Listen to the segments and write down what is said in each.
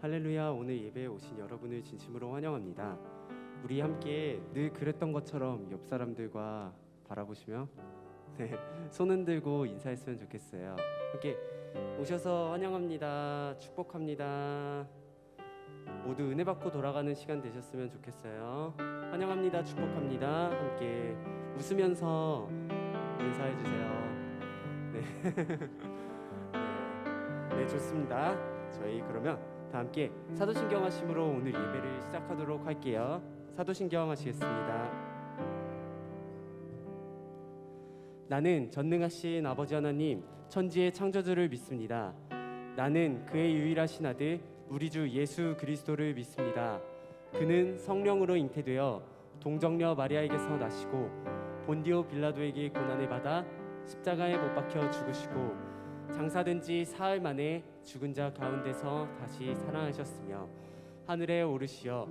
할렐루야. 오늘 예배에 오신 여러분을 진심으로 환영합니다. 우리 함께 늘 그랬던 것처럼 옆 사람들과 바라보시며 손 흔들고 인사했으면 좋겠어요. 함께 오셔서 환영합니다. 축복합니다. 모두 은혜 받고 돌아가는 시간 되셨으면 좋겠어요. 환영합니다. 축복합니다. 함께 웃으면서 인사해 주세요. 네, 좋습니다. 저희 그러면 다 함께 사도신경 하심으로 오늘 예배를 시작하도록 할게요. 사도신경 하시겠습니다. 나는 전능하신 아버지 하나님, 천지의 창조주를 믿습니다. 나는 그의 유일하신 아들 우리 주 예수 그리스도를 믿습니다. 그는 성령으로 잉태되어 동정녀 마리아에게서 나시고 본디오 빌라도에게 고난을 받아 십자가에 못 박혀 죽으시고 장사된 지 사흘 만에 죽은 자 가운데서 다시 살아나셨으며 하늘에 오르시어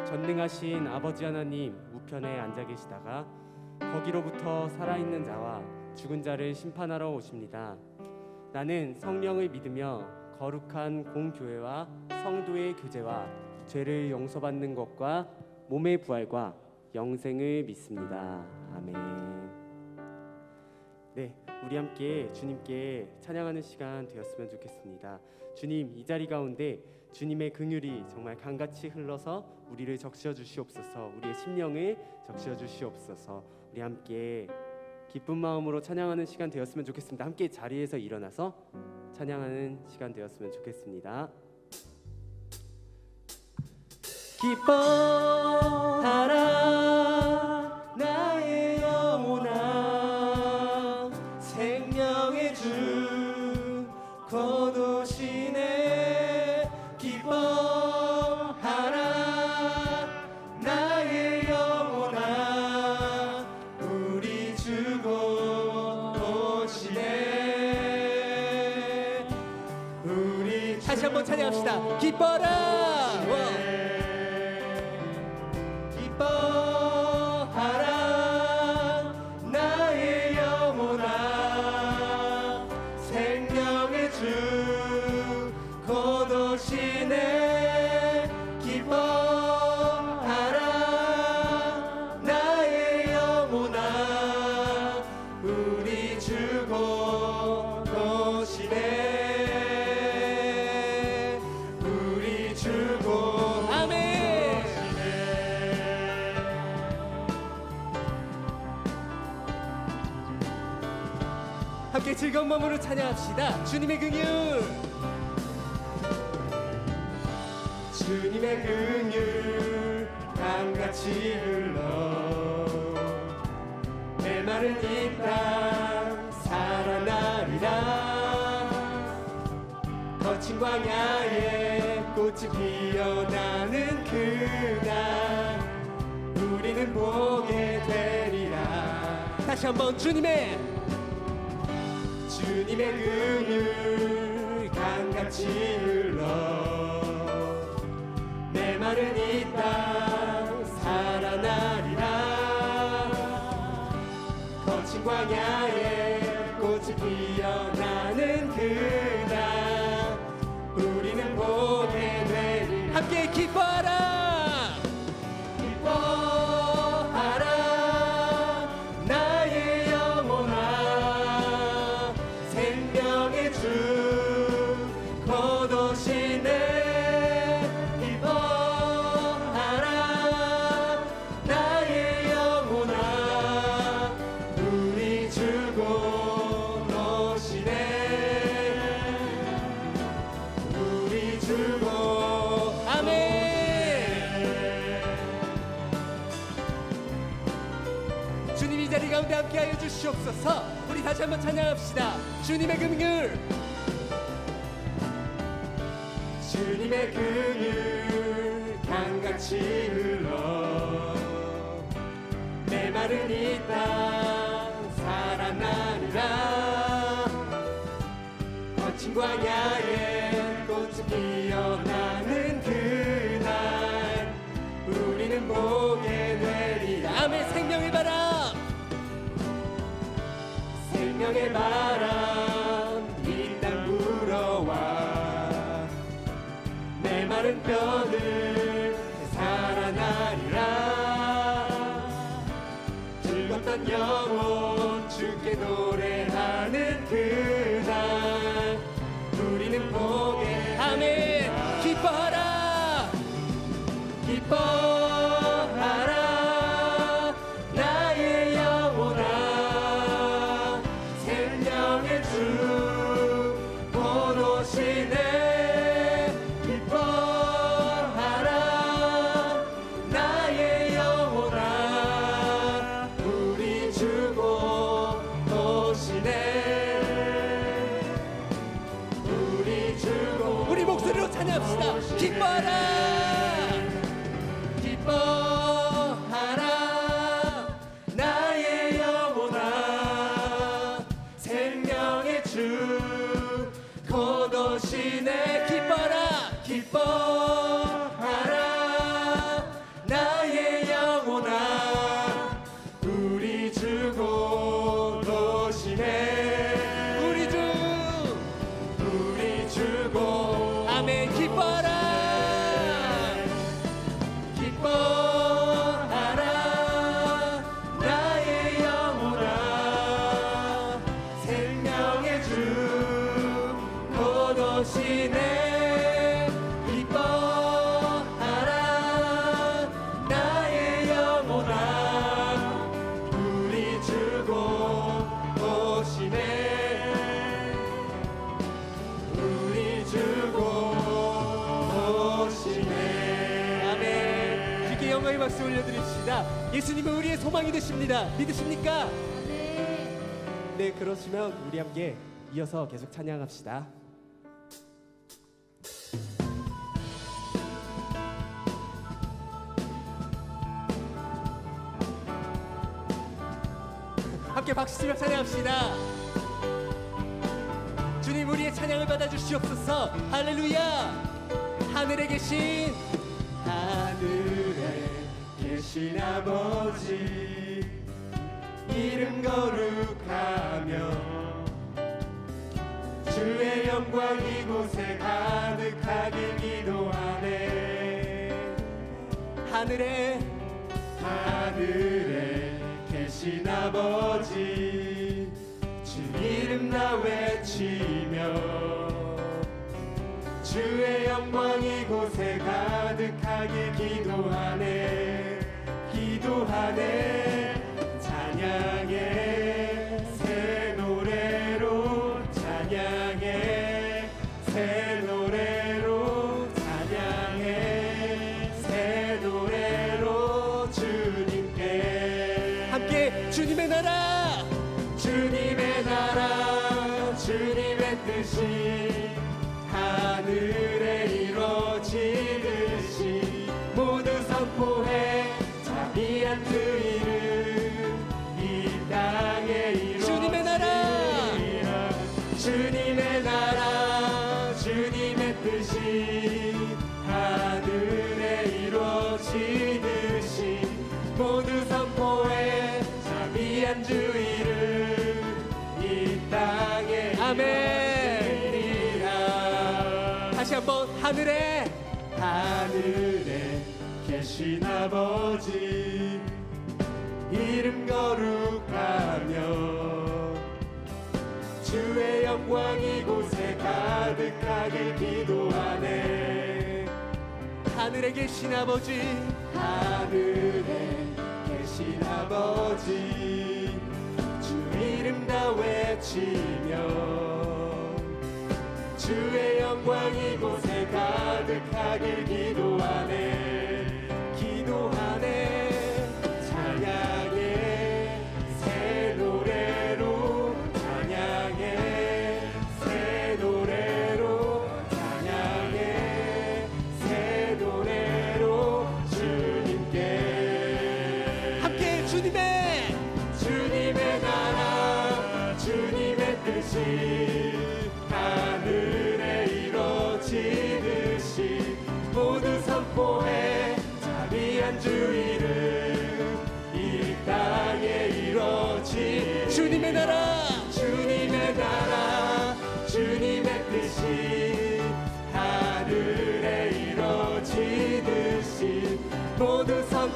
전능하신 아버지 하나님 우편에 앉아 계시다가 거기로부터 살아있는 자와 죽은 자를 심판하러 오십니다. 나는 성령을 믿으며 거룩한 공교회와 성도의 교제와 죄를 용서받는 것과 몸의 부활과 영생을 믿습니다. 아멘. 네, 우리 함께 주님께 찬양하는 시간 되었으면 좋겠습니다. 주님, 이 자리 가운데 주님의 긍휼이 정말 강같이 흘러서 우리를 적셔 주시옵소서. 우리의 심령을 적셔 주시옵소서. 우리 함께 기쁜 마음으로 찬양하는 시간 되었으면 좋겠습니다. 함께 자리에서 일어나서 찬양하는 시간 되었으면 좋겠습니다. 기뻐하라 나의 영혼아, 생명의 주 곧 오시네. 기뻐하라 나의 영혼아, 우리 주 곧 오시네. 우리 주 다시 한번 찬양합시다. 기뻐라. 기뻐하라 나의 영혼아, 생명의 주 곧 오시네. 기뻐하라 나의 영혼아, 우리 주 곧 오시네. 우리 주 곧 아멘. 함께 즐거운 마음으로 찬양합시다. 주님의 긍휼. 주님의 긍휼 강같이 흘러 메마른 이 땅 살아나리라. 거친 광야에 꽃이 피어나는 그날 우리는 보게 되리라. 다시 한번 주님의 긍휼 강같이 흘러 메마른 이 땅 살아나리라. 거친 광야에 꽃이 피어나는 그날 우리는 보게 되리라. 함께 기뻐하라. 기뻐하라 나의 영혼아, 생명의 주 곧 오시네. 기뻐하라 나의 영혼아, 우리 주 곧 오시네. 우리 주 곧 아멘. 주님 이 자리 가운데 함께하여 주시옵소서. 우리 다시 한번 찬양합시다. 주님의 긍휼. 주님의 긍휼 강같이 흘러 메마른 이 땅 살아나리라. 거친 광야에 꽃이 피어나는 그날 우리는 보게 되리라. 아멘. 생명의 바람. 생명의 바람 이 땅 불어와 마른 뼈들 살아나리라. 즐겁던 영혼 주께 노래하는 그날 우리는 보게. 아멘. 기뻐하라 기뻐하라 나의 영혼아 생명의 주 곧 오시네. 기뻐하라 나의 영혼아 우리 주 곧 오시네. 우리 주 곧 우리 목소리로 찬양합시다. 기뻐하라 기뻐하라 나의 영혼아 생명의 주 곧 오시네. 기뻐하라 기뻐하라 나의 영혼아 우리 주 곧 오시네. 우리 주 곧. 아멘. 기뻐하라 기뻐하라 나의 영혼아 생명의 주 곧 오시네. 기뻐하라 나의 영혼아 우리 주 곧 오시네. 우리 주 곧 오시네. 아멘. 주께 영광의 박수 올려드립시다. 예수님은 우리의 소망이 되십니다. 믿으십니까? 네, 그러시면 우리 함께 이어서 계속 찬양합시다. 함께 박수 치며 찬양합시다. 주님 우리의 찬양을 받아주시옵소서. 할렐루야. 하늘에 계신 아버지 이름 거룩하며 주의 영광 이곳에 가득하길 기도하네. 하늘에 계신 아버지 주 이름 나 외치며 주의 영광 이곳에 가득하길 기도하네. 찬양해 새 노래로 찬양해 새 노래로 찬양해 새 노래로 주님께. 함께 주님의 나라 주님의 뜻이 하늘에 이루어지듯이 모두 선포해. 자비한 그 이름 이 땅에 이루어지리라. 주님의 나라 주님의 뜻이 하늘에 이루어지듯이 모두 선포해. 자비한 주 이름 이 땅에. 아멘. 다시 한번. 하늘에 계신 아버지 이름 거룩하며 주의 영광 이곳에 가득하길 기도하네. 하늘에 계신 아버지 주 이름 다 외치며 주의 영광 이곳에 가득하길 기도하네. 찬양해 새 노래로 찬양해 새 노래로 찬양해 새 노래로 주님께. 함께 주님의 나라 주님의 뜻이 하늘에 이루어지듯이 모두 선포해.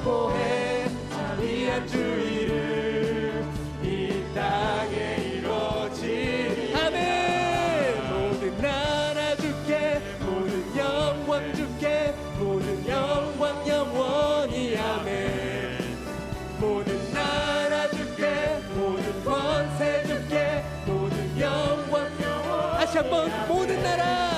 선포해 자비한 주의를 이 땅에 이루어지리. 아멘. 모든 나라 주께 모든 영광 주께 모든 영광 영원히 아멘. 모든 나라 주께 모든 권세 주께 모든 영광 영원. 다시 한번 모든 나라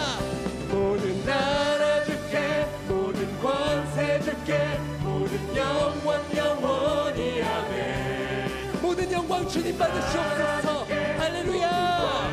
주께 모든 권세 주께 모든 영광 영원히 아멘. 모든 영광 주님 받으시옵소서. 할렐루야.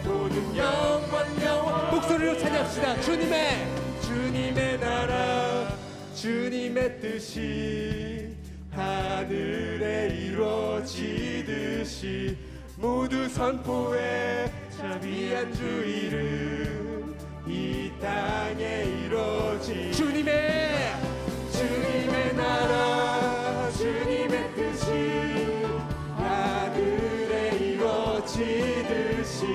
모든 영광 영원. 목소리로 찬양합시다. 주님의 나라 주님의 뜻이 하늘에 이루어지듯이 모두 선포해 자비한 주 이름 이 땅에 이루어지. 주님의 나라 주님의 뜻이 하늘에 이루어지듯이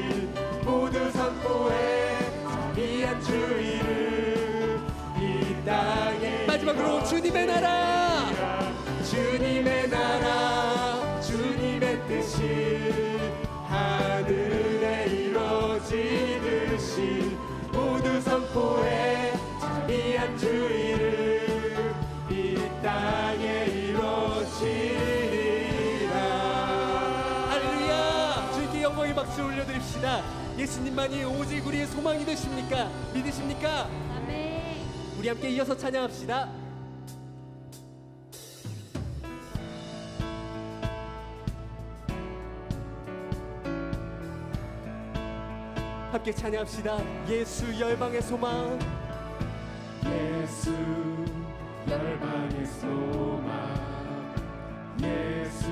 모두 선포해 자비한 주 이름 이 땅에. 마지막으로 주님의 나라 주님의 뜻이 하늘에 이루어지듯이 모두 선포해 자비한 주 이름 이 땅에 이루어지리라. 할렐루야. 주님께 영광의 박수 올려드립시다. 예수님만이 오직 우리의 소망이 되십니까? 믿으십니까? 아멘. 우리 함께 이어서 찬양합시다. 함께 찬양합시다. 예수 열방의 소망. 예수 열방의 소망. 예수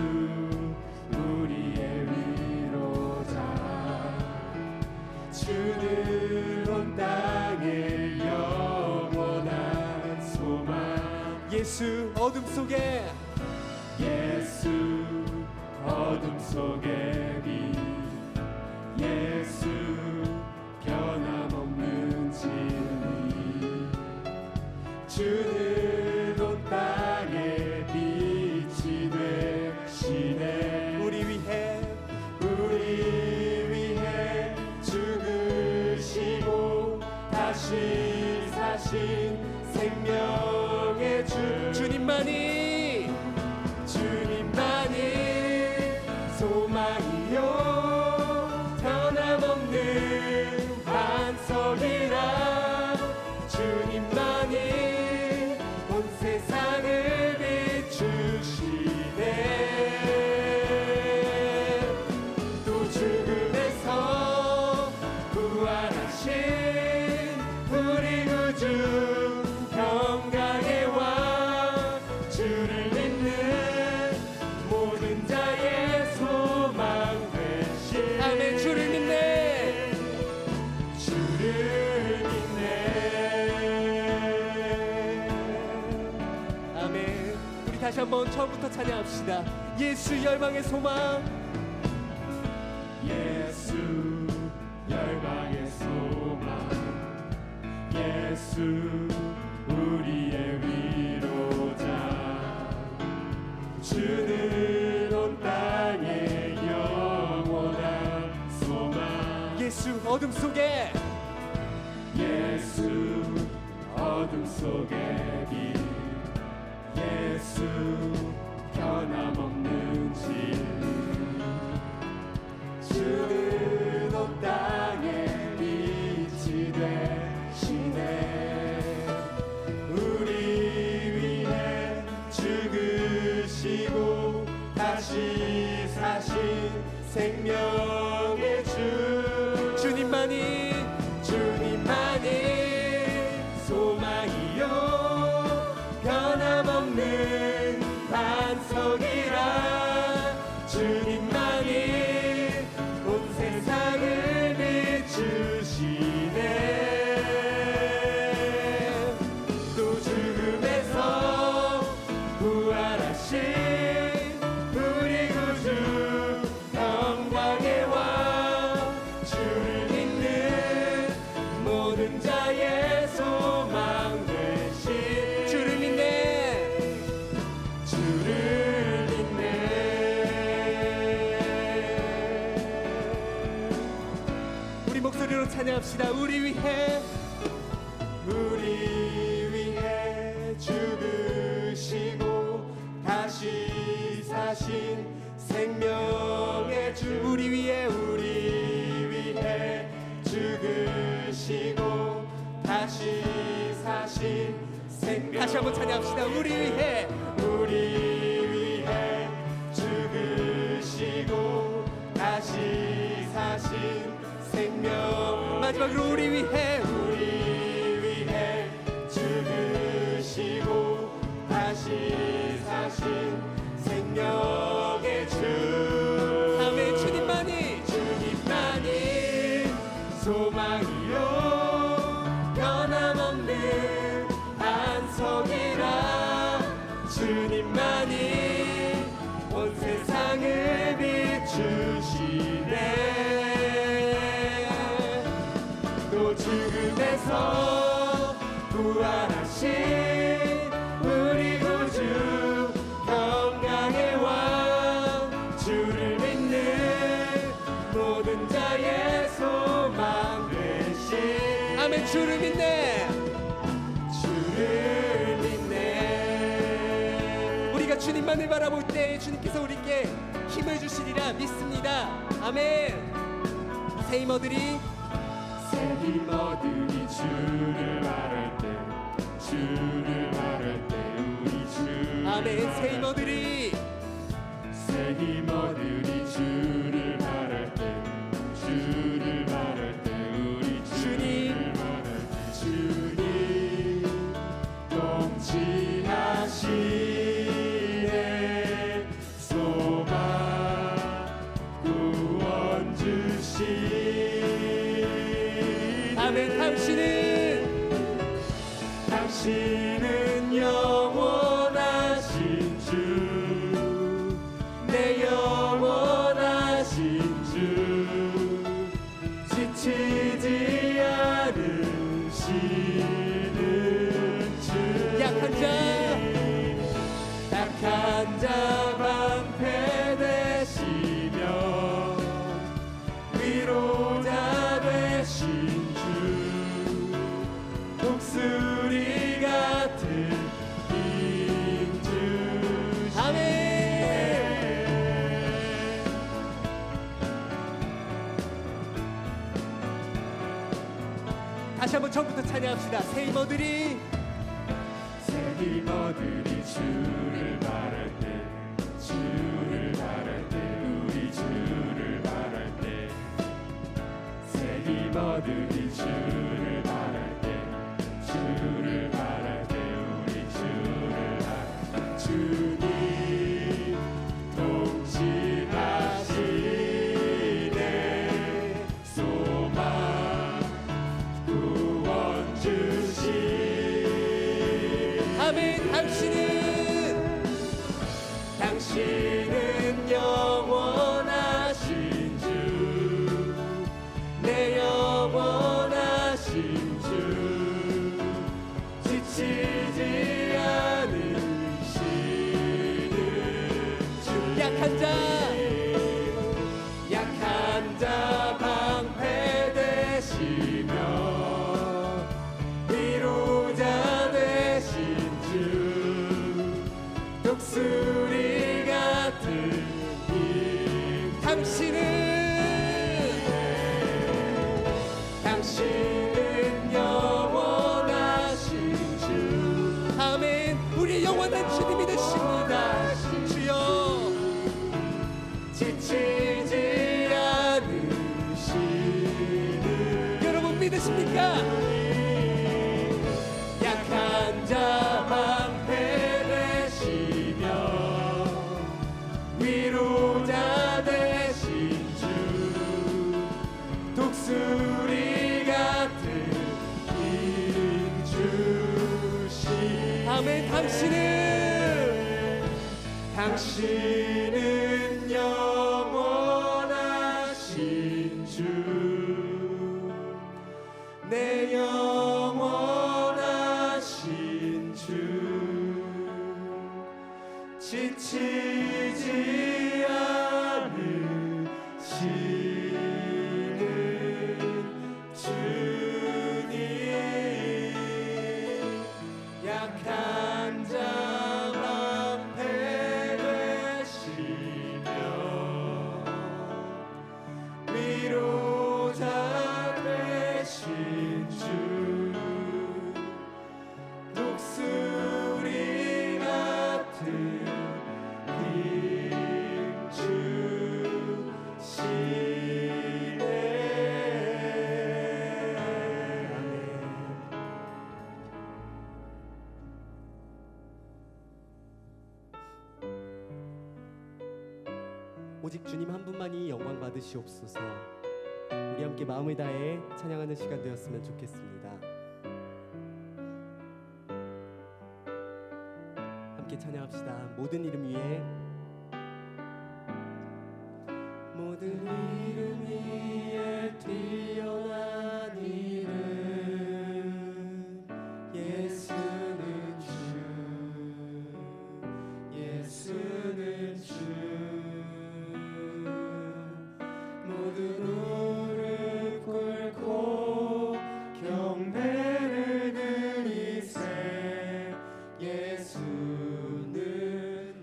우리의 위로자. 주는 온 땅의 영원한 소망. 예수 어둠 속에 예수 어둠 속의 빛. 예수 변함없는 진리. 주는 온 땅에 빛이 되시네. 우리 위해 죽으시고 다시 사신 생명의 주. 주님만이 소망이요 변함없는 반석이라. 주님만이 온 세상을 비추시네. 또 죽음에서 부활하신 우리 구주 평강의 왕. 주를 믿는 모든 자의 소망 되신. 아멘. 주를 믿네. 주를 믿네. 아멘. 우리 다시 한번 처음부터 찬양합시다. 예수 열방의 소망. 예수 열방의 소망. 예수 우리의 위로자. 주는 온 땅의 영원한 소망. 예수 어둠 속에 예수 어둠 속의 빛. 예수 변함없는 진리. 주는 온 땅에 빛이 되시네. 우리 위해 죽으시고 다시 사신 생명의 주. 주님만이 소망이요 변함없는 반석이라. 주님만이 온 세상을 비추시네. 또 죽음에서 부활하신 우리 구주 평강의 왕. 주를 믿는 모든 자의 소망 되신. 주를 믿네. 우리 목소리로 찬양합시다. 우리 위해 죽으시고 다시 사신 생명의 주 우리 위해 죽으시고 다시 사신 생명 다시 한번 찬양합시다. 우리 위해 죽으시고 다시 사신 생명 마지막으로 우리 위해 죽으시고 다시 사신 생명의 주 아멘. 주님만이 소망이요 변함없는 안성이라 주님만이 온 세상을 비추시네 또 죽음에서 부활하신 우리 구주 평강의 왕 주를 믿는 모든 자의 소망 되신 아멘. 주를 믿네. 우리가 주님만을 바라볼 때 주님께서 우리에게 힘을 주시리라 믿습니다. 아멘. 새 힘어들이 주를 바랄 때 우리 주 아멘. 새 힘어들이 주를 바랄 때 우리 주님 동치하시네 소망 구원 주신 아멘. 당신은 영원하신 주 내 영원하신 주 지치지 않으시는 주 약한 자 방패 되시며 위로자 되신 주 독수리 같은 힘 주시네 아멘. 다시 한번 처음부터 찬양합시다. 새 힘어들이 주를 바랄 때 우리 주를 바랄 때 새 힘어들이 주를 바랄 때 우리 주를 바랄 주님 동치하시네 소망 구원 주신 아멘. 당신은 영원하신 주 내 영원하신 주 지치지 않으시는 주 약한 자 방패 되시며 위로자 되신 주 독수리 같은 힘 당신은 영원하신 주 아멘. 우리 영원한 주님이 되십니다. 주여 지치지 않으시는 여러분 믿으십니까? 약한 자 방패 되시며 위로자 되신 주 독수리 같은 힘 주신 아멘. 당신은 영원하신 주 내 영원하신 주 지치지 않으시는 오직 주님 한 분만이 영광 받으시옵소서. 우리 함께 마음을 다해 찬양하는 시간 되었으면 좋겠습니다. 함께 찬양합시다. 모든 이름 위에. 모든 이름 위에 뛰어난 이름 예수는 주, 예수는 주. 모든 무릎 꿇고 경배를 드리세. 예수는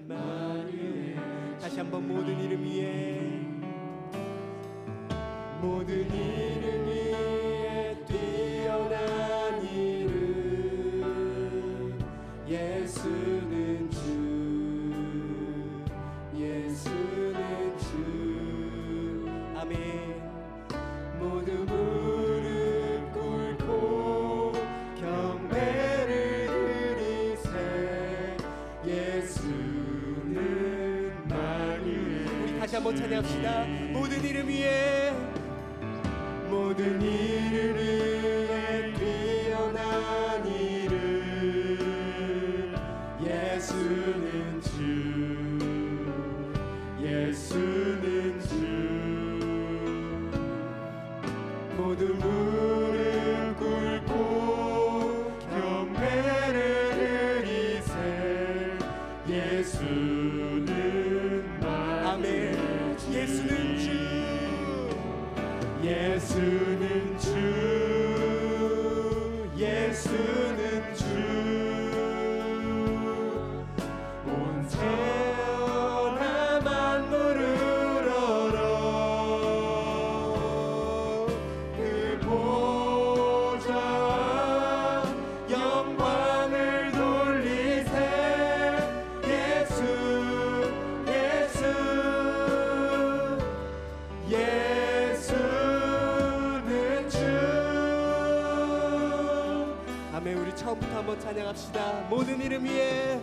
만유의. 다시 한번 모든 이름 위에. 모든 이름 위에 뛰어난 이름 예수는 주, 예수는 주. 아멘. 모두 무릎 꿇고 경배를 드리세. 예수는 만유의. 우리 다시 한번 찬양합시다. 모든 이름 위에. 모든 이름 위에 뛰어난 이름 예수는 주, 예수는 주. 모두 무릎 꿇고 경배를 드리세. 예수는 아멘. 예수는 주, 예수는 주, 예수는 주. 온 세상 만물을 얼어 그 보좌 영광을 돌리세. 예수, 예수, 예수는 주. 아멘. 우리 처음부터 한번 찬양합시다. 모든 이름 위에.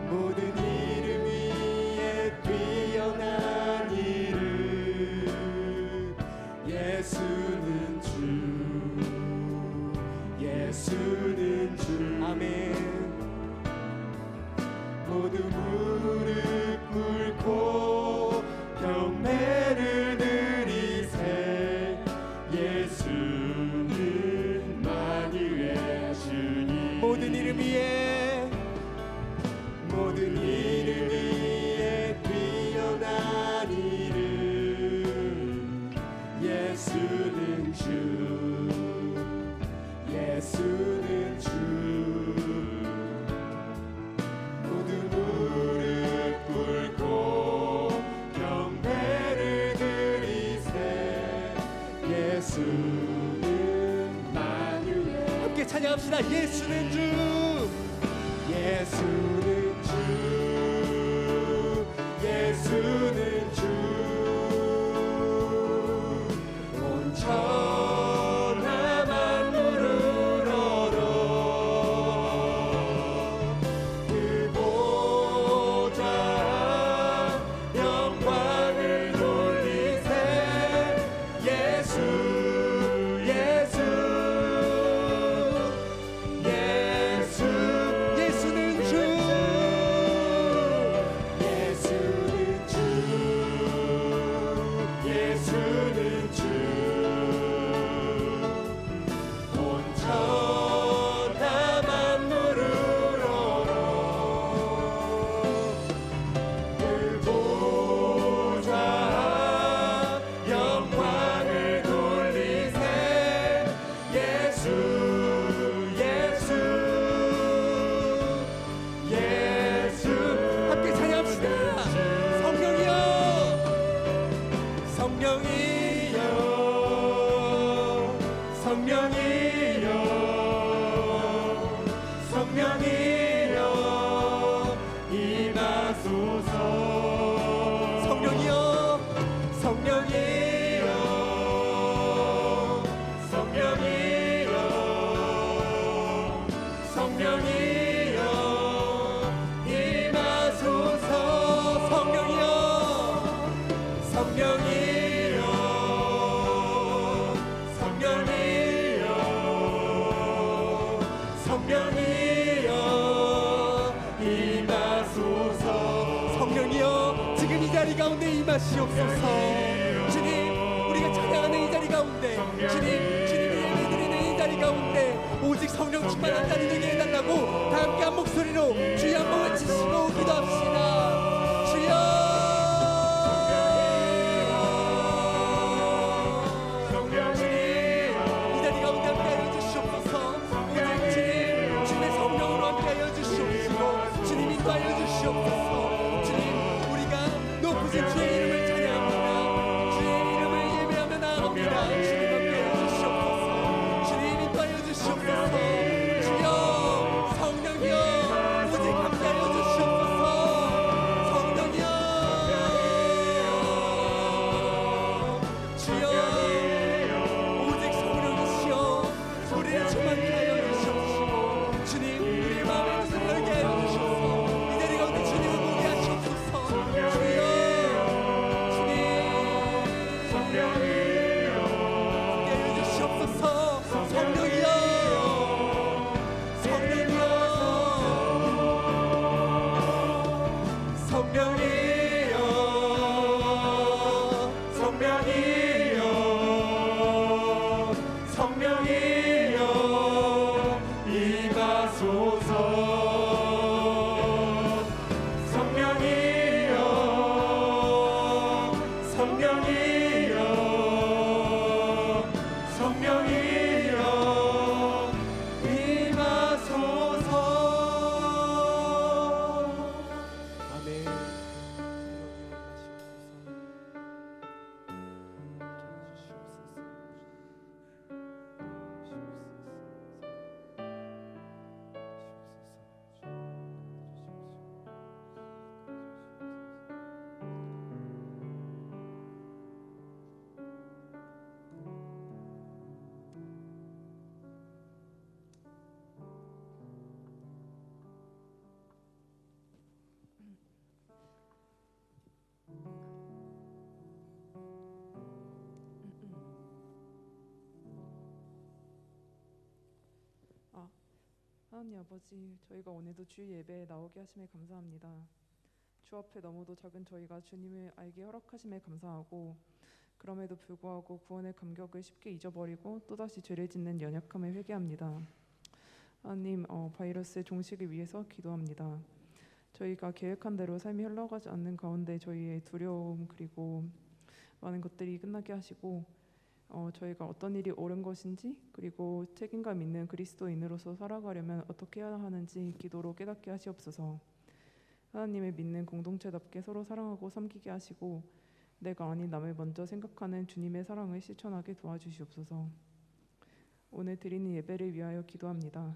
모든 이름 위에 뛰어난 이름 예수는 주, 예수는 주. 아멘. 모두 무릎 꿇고 경배를 드리세. 예수는 만유의 주님. 모든 이름 위에. 모든 이름 위에 뛰어난 이름 예수는 주, 예수는 주. 모두 무릎 꿇고 경배를 드리세. 예수는 만유의. 함께 찬양합시다. 예수는 주, 예수는 주, 예수는 주. 온 천하 만물을 얼어 그 보좌 영광을 돌리세. 예수, 예수, 예수. 예수는 주, 예수는 주, 예수는 주. 온 천하 만물을 얼어 그 보좌 영광을 돌리세. 예수, 예수, 예수. 함께 찬양합시다. 성령이여, 성령이여, 성령이여, 성령이여 임하소서. 성령이여, 성령이여, 성령이여, 성령이여 임하소서. 성령이여, 성령이여 임하소서. 성령이여 지금 이 자리 가운데 임하시옵소서. 주님 우리가 찬양하는 이 자리 가운데 주님이 예배드리는 이 자리 가운데 오직 성령 충만한 자리 되게 해달라고 다 함께 한 목소리로 주여 한번 외치시고 기도합시다. 주여 주의 이름을 찬양합니다. 주의 이름을 예배하며 나아갑니다. 주님 함께 해주시옵소서. 주님 인도하여 주시옵소서. 주여 성령이여 오직 함께하여 주시옵소서. 성령이여 주여 오직 성령이시여 우리를 충만케 하여 주시옵시고 주님 우리의 마음에 뜻을 열게 하여 주시옵소서. 이 자리 가운데 주님을 보게 하시옵소서. 주여 하나님 아버지, 저희가 오늘도 주 예배에 나오게 하심에 감사합니다. 주 앞에 너무도 작은 저희가 주님을 알게 허락하심에 감사하고 그럼에도 불구하고 구원의 감격을 쉽게 잊어버리고 또다시 죄를 짓는 연약함에 회개합니다. 하나님, 바이러스의 종식을 위해서 기도합니다. 저희가 계획한 대로 삶이 흘러가지 않는 가운데 저희의 두려움 그리고 많은 것들이 끝나게 하시고 저희가 어떤 일이 옳은 것인지 그리고 책임감 있는 그리스도인으로서 살아가려면 어떻게 해야 하는지 기도로 깨닫게 하시옵소서. 하나님을 믿는 공동체답게 서로 사랑하고 섬기게 하시고 내가 아닌 남을 먼저 생각하는 주님의 사랑을 실천하게 도와주시옵소서. 오늘 드리는 예배를 위하여 기도합니다.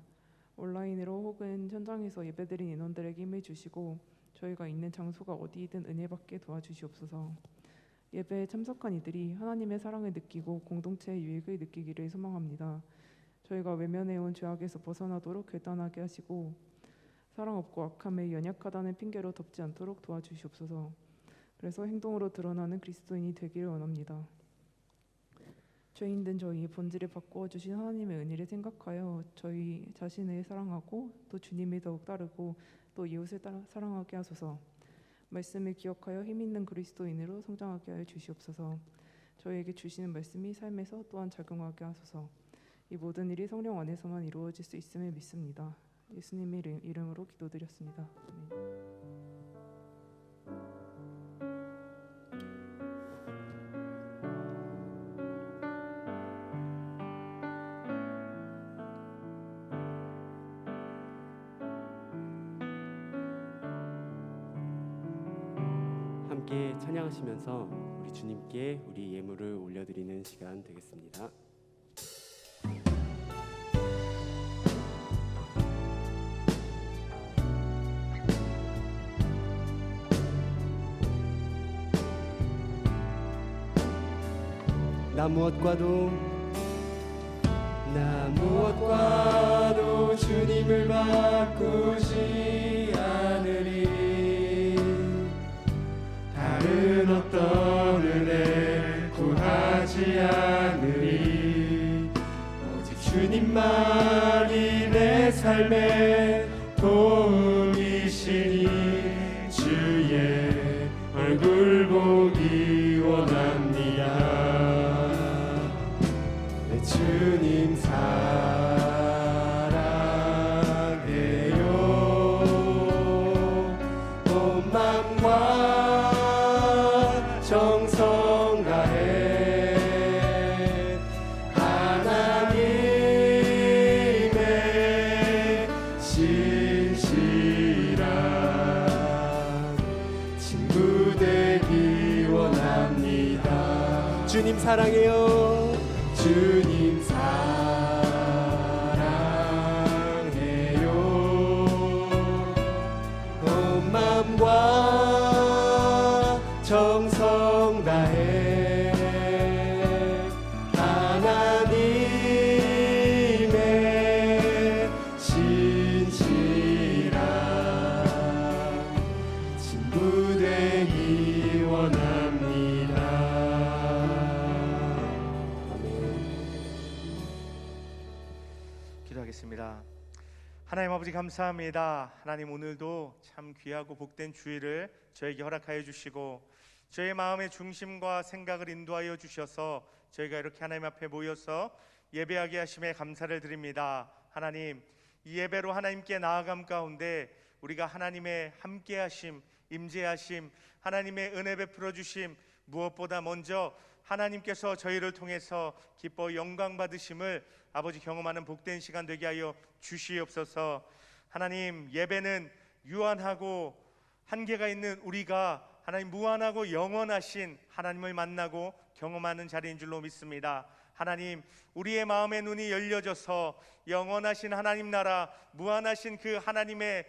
온라인으로 혹은 현장에서 예배드린 인원들에게 힘을 주시고 저희가 있는 장소가 어디이든 은혜받게 도와주시옵소서. 예배에 참석한 이들이 하나님의 사랑을 느끼고 공동체의 유익을 느끼기를 소망합니다. 저희가 외면해온 죄악에서 벗어나도록 결단하게 하시고 사랑 없고 악함에 연약하다는 핑계로 덮지 않도록 도와주시옵소서. 그래서 행동으로 드러나는 그리스도인이 되기를 원합니다. 죄인된 저희의 본질을 바꾸어 주신 하나님의 은혜를 생각하여 저희 자신을 사랑하고 또 주님을 더욱 따르고 또 이웃을 사랑하게 하소서. 말씀을 기억하여 힘있는 그리스도인으로 성장하게 하여 주시옵소서. 저희에게 주시는 말씀이 삶에서 또한 작용하게 하소서. 이 모든 일이 성령 안에서만 이루어질 수 있음을 믿습니다. 예수님의 이름으로 기도드렸습니다. 아멘. 함께 찬양하시면서 우리 주님께 우리 예물을 올려드리는 시간 되겠습니다. 나 무엇과도 주님을 바꾸지 않으리. 다른 어떤 은혜 구하지 않으리. 오직 주님만이 내 삶 삶의 도움이시니 주의 얼굴 보기 원합니다. 내 주님 사랑해요. 온 맘과 정성 다해 하나님의 신실한 친구 되기 원합니다. 주님 사랑해요. 주님 사랑해요. 온 맘과 정성 다해 하나님의 신실한 친구 되기 원합니다. 기도하겠습니다. 하나님 아버지 감사합니다. 하나님 오늘도 참 귀하고 복된 주일을 저에게 허락하여 주시고 저의 마음의 중심과 생각을 인도하여 주셔서 저희가 이렇게 하나님 앞에 모여서 예배하게 하심에 감사를 드립니다. 하나님, 이 예배로 하나님께 나아감 가운데 우리가 하나님의 함께하심, 임재하심, 하나님의 은혜 베풀어 주심, 무엇보다 먼저 하나님께서 저희를 통해서 기뻐 영광 받으심을 아버지 경험하는 복된 시간 되게 하여 주시옵소서. 하나님, 예배는 유한하고 한계가 있는 우리가 하나님 무한하고 영원하신 하나님을 만나고 경험하는 자리인 줄로 믿습니다. 하나님, 우리의 마음의 눈이 열려져서 영원하신 하나님 나라, 무한하신 그 하나님의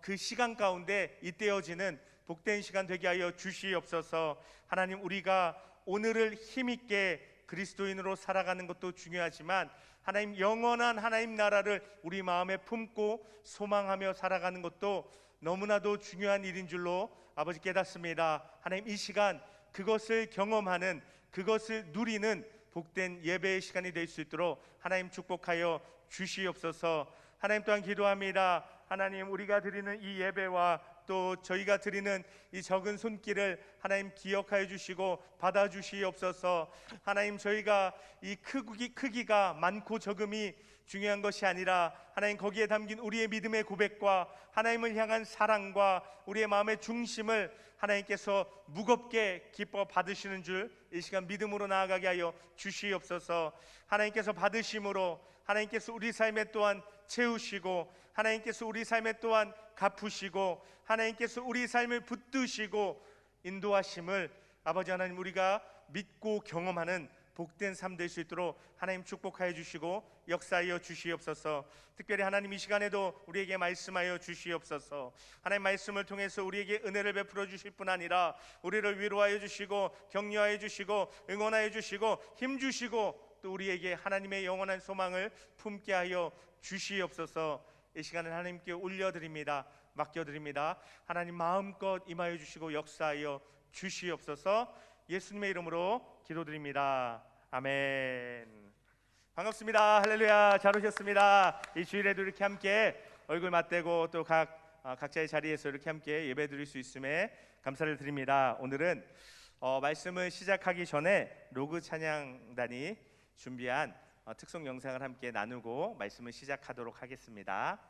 그 시간 가운데 잇대어지는 복된 시간 되게 하여 주시옵소서. 하나님, 우리가 오늘을 힘있게 그리스도인으로 살아가는 것도 중요하지만 하나님 영원한 하나님 나라를 우리 마음에 품고 소망하며 살아가는 것도 너무나도 중요한 일인 줄로 아버지 깨닫습니다. 하나님, 이 시간 그것을 경험하는, 그것을 누리는 복된 예배의 시간이 될 수 있도록 하나님 축복하여 주시옵소서. 하나님 또한 기도합니다. 하나님, 우리가 드리는 이 예배와 또 저희가 드리는 이 적은 손길을 하나님 기억하여 주시고 받아 주시옵소서. 하나님, 저희가 이 크기가 많고 적음이 중요한 것이 아니라 하나님 거기에 담긴 우리의 믿음의 고백과 하나님을 향한 사랑과 우리의 마음의 중심을 하나님께서 무겁게 기뻐 받으시는 줄 이 시간 믿음으로 나아가게 하여 주시옵소서. 하나님께서 받으심으로 하나님께서 우리 삶에 또한 채우시고 하나님께서 우리 삶에 또한 갚으시고 하나님께서 우리 삶을 붙드시고 인도하심을 아버지 하나님 우리가 믿고 경험하는 복된 삶 될 수 있도록 하나님 축복하여 주시고 역사하여 주시옵소서. 특별히 하나님 이 시간에도 우리에게 말씀하여 주시옵소서. 하나님 말씀을 통해서 우리에게 은혜를 베풀어 주실 뿐 아니라 우리를 위로하여 주시고 격려하여 주시고 응원하여 주시고 힘 주시고 또 우리에게 하나님의 영원한 소망을 품게 하여 주시옵소서. 이 시간을 하나님께 올려드립니다. 맡겨드립니다. 하나님 마음껏 임하여 주시고 역사하여 주시옵소서. 예수님의 이름으로 기도드립니다. 아멘. 반갑습니다. 할렐루야. 잘 오셨습니다. 이 주일에도 이렇게 함께 얼굴 맞대고 또 각자의 자리에서 이렇게 함께 예배 드릴 수 있음에 감사를 드립니다. 오늘은 말씀을 시작하기 전에 로그 찬양단이 준비한 특송 영상을 함께 나누고 말씀을 시작하도록 하겠습니다.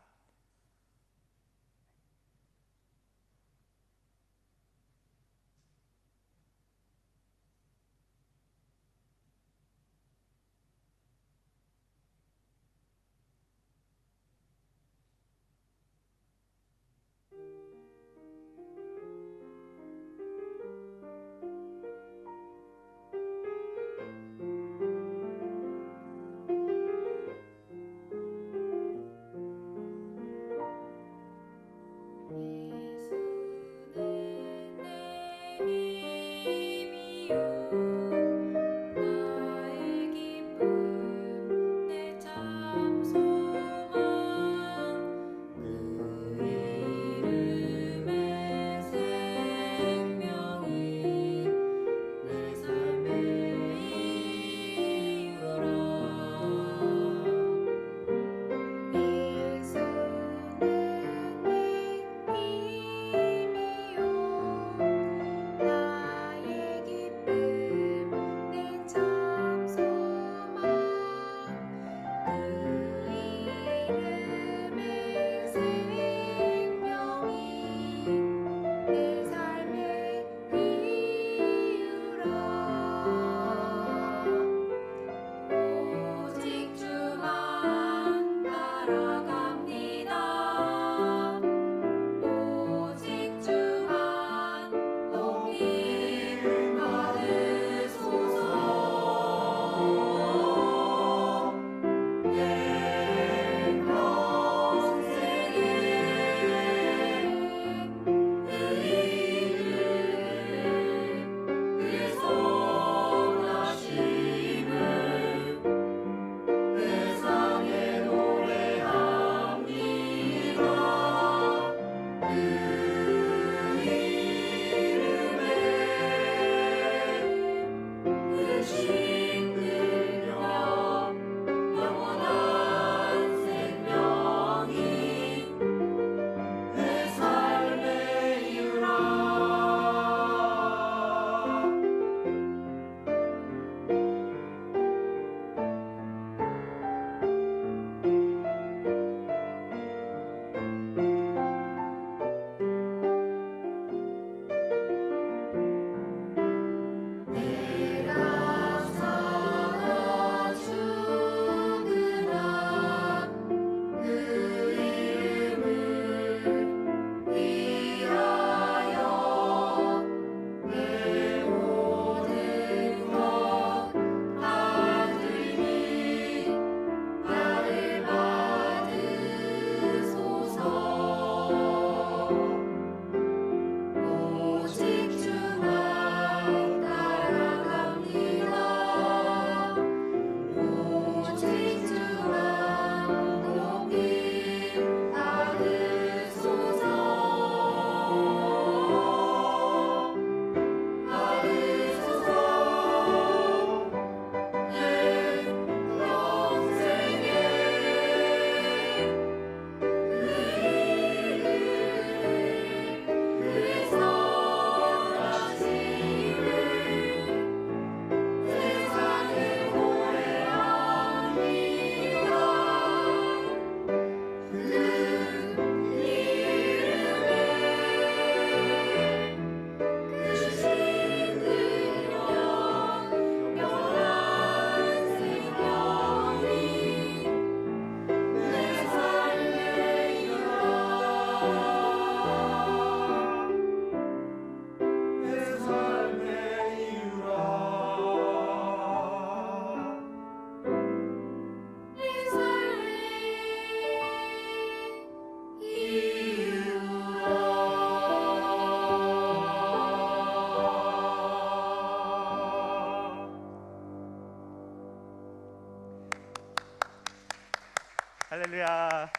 할렐루야.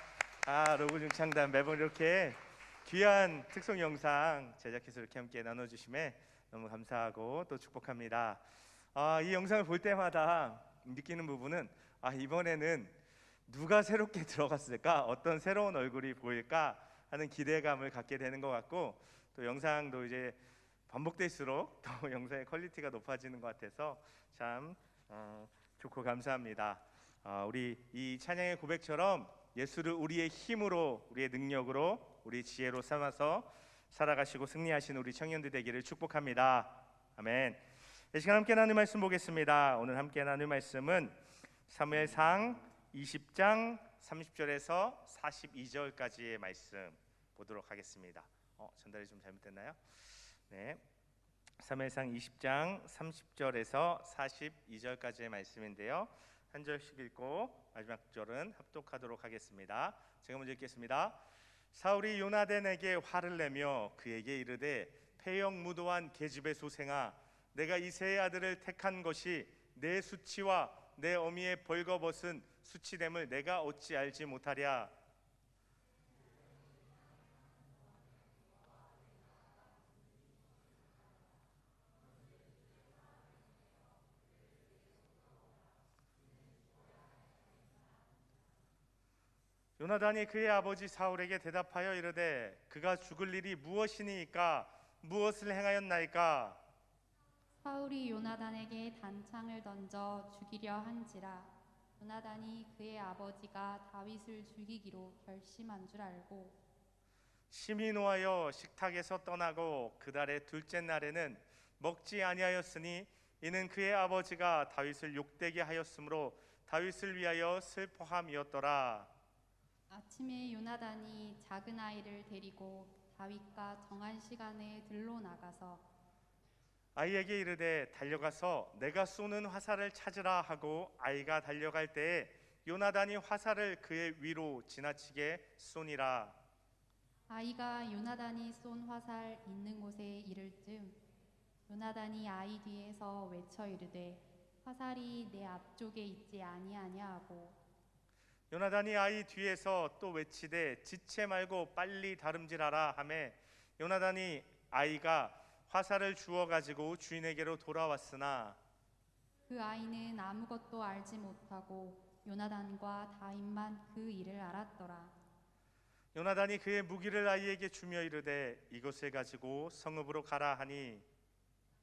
로고 중창단 매번 이렇게 귀한 특송 영상 제작해서 이렇게 함께 나눠주심에 너무 감사하고 또 축복합니다. 이 영상을 볼 때마다 느끼는 부분은 이번에는 누가 새롭게 들어갔을까, 어떤 새로운 얼굴이 보일까 하는 기대감을 갖게 되는 것 같고, 또 영상도 이제 반복될수록 또 영상의 퀄리티가 높아지는 것 같아서 참 좋고 감사합니다. 우리 이 찬양의 고백처럼 예수를 우리의 힘으로, 우리의 능력으로, 우리 지혜로 삼아서 살아가시고 승리하신 우리 청년들 되기를 축복합니다. 아멘. 이 시간 함께 나눌 말씀 보겠습니다. 오늘 함께 나눌 말씀은 사무엘상 20장 30절에서 42절까지의 말씀 보도록 하겠습니다. 전달이 좀 잘못됐나요? 네. 사무엘상 20장 30절에서 42절까지의 말씀인데요. 한 절씩 읽고 마지막 절은 합독하도록 하겠습니다. 제가 먼저 읽겠습니다. 사울이 요나단에게 화를 내며 그에게 이르되 패역무도한 계집의 소생아, 내가 이새의 아들을 택한 것이 내 수치와 내 어미의 벌거벗은 수치됨을 내가 어찌 알지 못하랴. 요나단이 그의 아버지 사울에게 대답하여 이르되 그가 죽을 일이 무엇이니까? 무엇을 행하였나이까? 사울이 요나단에게 단창을 던져 죽이려 한지라. 요나단이 그의 아버지가 다윗을 죽이기로 결심한 줄 알고 심히 노하여 식탁에서 떠나고 그달의 둘째 날에는 먹지 아니하였으니 이는 그의 아버지가 다윗을 욕되게 하였으므로 다윗을 위하여 슬퍼함이었더라. 아침에 요나단이 작은 아이를 데리고 다윗과 정한 시간에 들로 나가서 아이에게 이르되 달려가서 내가 쏘는 화살을 찾으라 하고 아이가 달려갈 때에 요나단이 화살을 그의 위로 지나치게 쏘니라. 아이가 요나단이 쏜 화살 있는 곳에 이를 즈음 요나단이 아이 뒤에서 외쳐 이르되 화살이 내 앞쪽에 있지 아니하냐 하고 요나단이 아이 뒤에서 또 외치되 지체 말고 빨리 다름질하라 하매 요나단이 아이가 화살을 주워 가지고 주인에게로 돌아왔으나 그 아이는 아무것도 알지 못하고 요나단과 다윗만 그 일을 알았더라. 요나단이 그의 무기를 아이에게 주며 이르되 이것을 가지고 성읍으로 가라 하니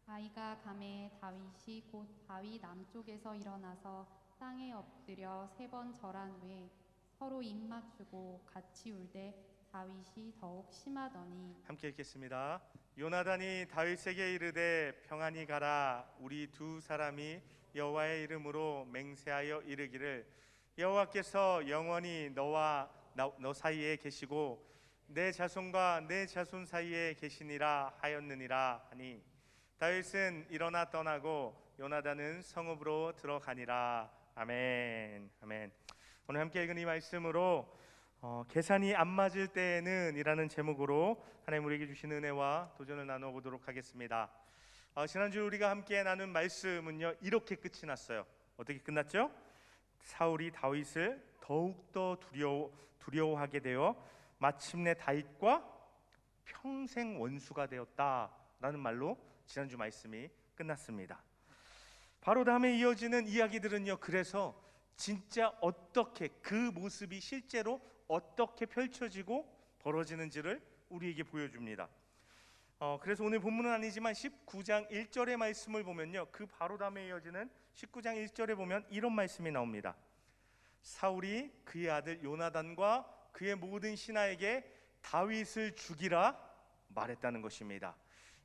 아이가 가매 다윗이 곧 바위 남쪽에서 일어나서 땅에 엎드려 3번 절한 후에 서로 입 맞추고 같이 울되 다윗이 더욱 심하더니 함께 읽겠습니다. 요나단이 다윗에게 이르되 평안히 가라. 우리 두 사람이 여호와의 이름으로 맹세하여 이르기를 여호와께서 영원히 너와 너 사이에 계시고 내 자손과 내 자손 사이에 계시니라 하였느니라 하니 다윗은 일어나 떠나고 요나단은 성읍으로 들어가니라. 아멘. 아멘. 오늘 함께 읽은 이 말씀으로 계산이 안 맞을 때에는 이라는 제목으로 하나님 우리에게 주신 은혜와 도전을 나눠보도록 하겠습니다. 지난주 우리가 함께 나눈 말씀은요 이렇게 끝이 났어요. 어떻게 끝났죠? 사울이 다윗을 더욱더 두려워하게 되어 마침내 다윗과 평생 원수가 되었다라는 말로 지난주 말씀이 끝났습니다. 바로 다음에 이어지는 이야기들은요 그래서 진짜 어떻게 그 모습이 실제로 어떻게 펼쳐지고 벌어지는지를 우리에게 보여줍니다. 그래서 오늘 본문은 아니지만 19장 1절의 말씀을 보면요 그 바로 다음에 이어지는 19장 1절에 보면 이런 말씀이 나옵니다. 사울이 그의 아들 요나단과 그의 모든 신하에게 다윗을 죽이라 말했다는 것입니다.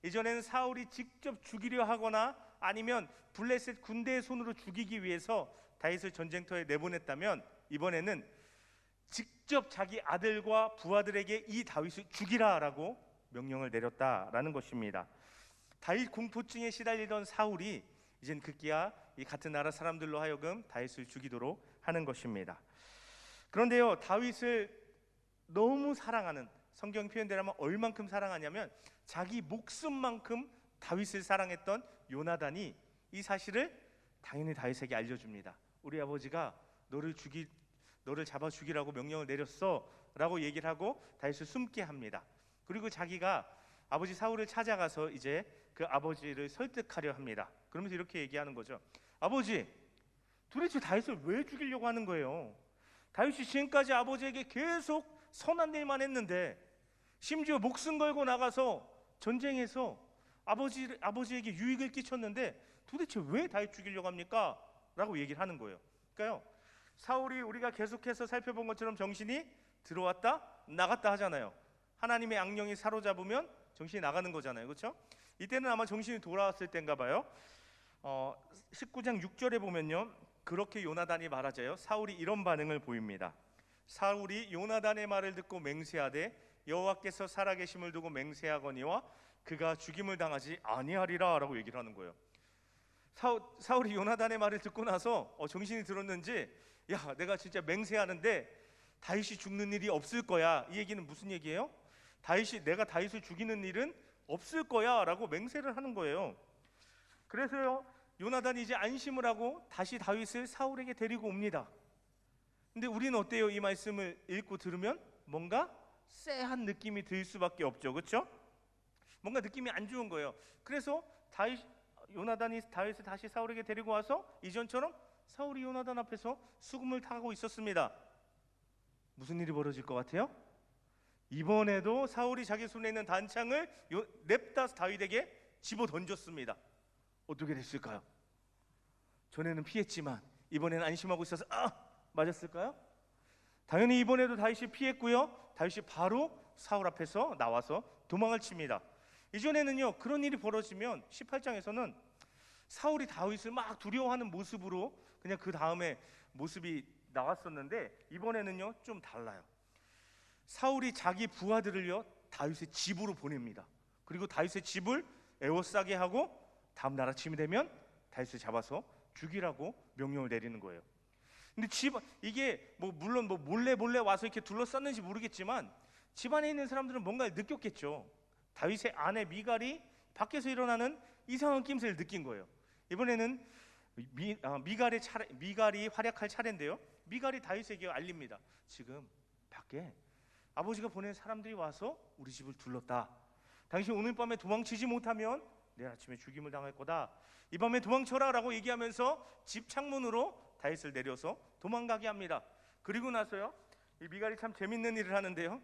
이전에는 사울이 직접 죽이려 하거나 아니면 블레셋 군대의 손으로 죽이기 위해서 다윗을 전쟁터에 내보냈다면 이번에는 직접 자기 아들과 부하들에게 이 다윗을 죽이라라고 명령을 내렸다라는 것입니다. 다윗 공포증에 시달리던 사울이 이젠 급기야 이 같은 나라 사람들로 하여금 다윗을 죽이도록 하는 것입니다. 그런데요 다윗을 너무 사랑하는, 성경 표현대로면 얼만큼 사랑하냐면 자기 목숨만큼 다윗을 사랑했던 요나단이 이 사실을 당연히 다윗에게 알려줍니다. 우리 아버지가 너를 잡아 죽이라고 명령을 내렸어 라고 얘기를 하고 다윗을 숨게 합니다. 그리고 자기가 아버지 사울을 찾아가서 이제 그 아버지를 설득하려 합니다. 그러면서 이렇게 얘기하는 거죠. 아버지, 도대체 다윗을 왜 죽이려고 하는 거예요? 다윗이 지금까지 아버지에게 계속 선한 일만 했는데, 심지어 목숨 걸고 나가서 전쟁에서 아버지에게 유익을 끼쳤는데 도대체 왜 다윗 죽이려고 합니까? 라고 얘기를 하는 거예요. 그러니까요, 사울이 우리가 계속해서 살펴본 것처럼 정신이 들어왔다 나갔다 하잖아요. 하나님의 악령이 사로잡으면 정신이 나가는 거잖아요. 그렇죠? 이때는 아마 정신이 돌아왔을 때인가 봐요. 19장 6절에 보면요, 그렇게 요나단이 말하자요, 사울이 이런 반응을 보입니다. 사울이 요나단의 말을 듣고 맹세하되 여호와께서 살아계심을 두고 맹세하거니와 그가 죽임을 당하지 아니하리라 라고 얘기를 하는 거예요. 사울이 요나단의 말을 듣고 나서 정신이 들었는지, 야, 내가 진짜 맹세하는데 다윗이 죽는 일이 없을 거야. 이 얘기는 무슨 얘기예요? 내가 다윗을 죽이는 일은 없을 거야 라고 맹세를 하는 거예요. 그래서요, 요나단이 이제 안심을 하고 다시 다윗을 사울에게 데리고 옵니다. 근데 우리는 어때요? 이 말씀을 읽고 들으면 뭔가 쎄한 느낌이 들 수밖에 없죠. 그렇죠? 뭔가 느낌이 안 좋은 거예요. 그래서 요나단이 다윗을 다시 사울에게 데리고 와서 이전처럼 사울이 요나단 앞에서 수금을 타고 있었습니다. 무슨 일이 벌어질 것 같아요? 이번에도 사울이 자기 손에 있는 단창을 냅다 다윗에게 집어 던졌습니다. 어떻게 됐을까요? 전에는 피했지만 이번에는 안심하고 있어서 맞았을까요? 당연히 이번에도 다윗이 피했고요. 다윗이 바로 사울 앞에서 나와서 도망을 칩니다. 이전에는요, 그런 일이 벌어지면 18장에서는 사울이 다윗을 막 두려워하는 모습으로 그냥 그 다음에 모습이 나왔었는데, 이번에는요 좀 달라요. 사울이 자기 부하들을요 다윗의 집으로 보냅니다. 그리고 다윗의 집을 에워싸게 하고 다음 날 아침이 되면 다윗을 잡아서 죽이라고 명령을 내리는 거예요. 근데 이게 물론 몰래 와서 이렇게 둘러쌌는지 모르겠지만 집안에 있는 사람들은 뭔가를 느꼈겠죠. 다윗의 아내 미갈이 밖에서 일어나는 이상한 낌새를 느낀 거예요. 이번에는 미갈이 활약할 차례인데요, 미갈이 다윗에게 알립니다. 지금 밖에 아버지가 보낸 사람들이 와서 우리 집을 둘렀다. 당신 오늘 밤에 도망치지 못하면 내일 아침에 죽임을 당할 거다. 이 밤에 도망쳐라 라고 얘기하면서 집 창문으로 다윗을 내려서 도망가게 합니다. 그리고 나서요, 이 미갈이 참 재밌는 일을 하는데요,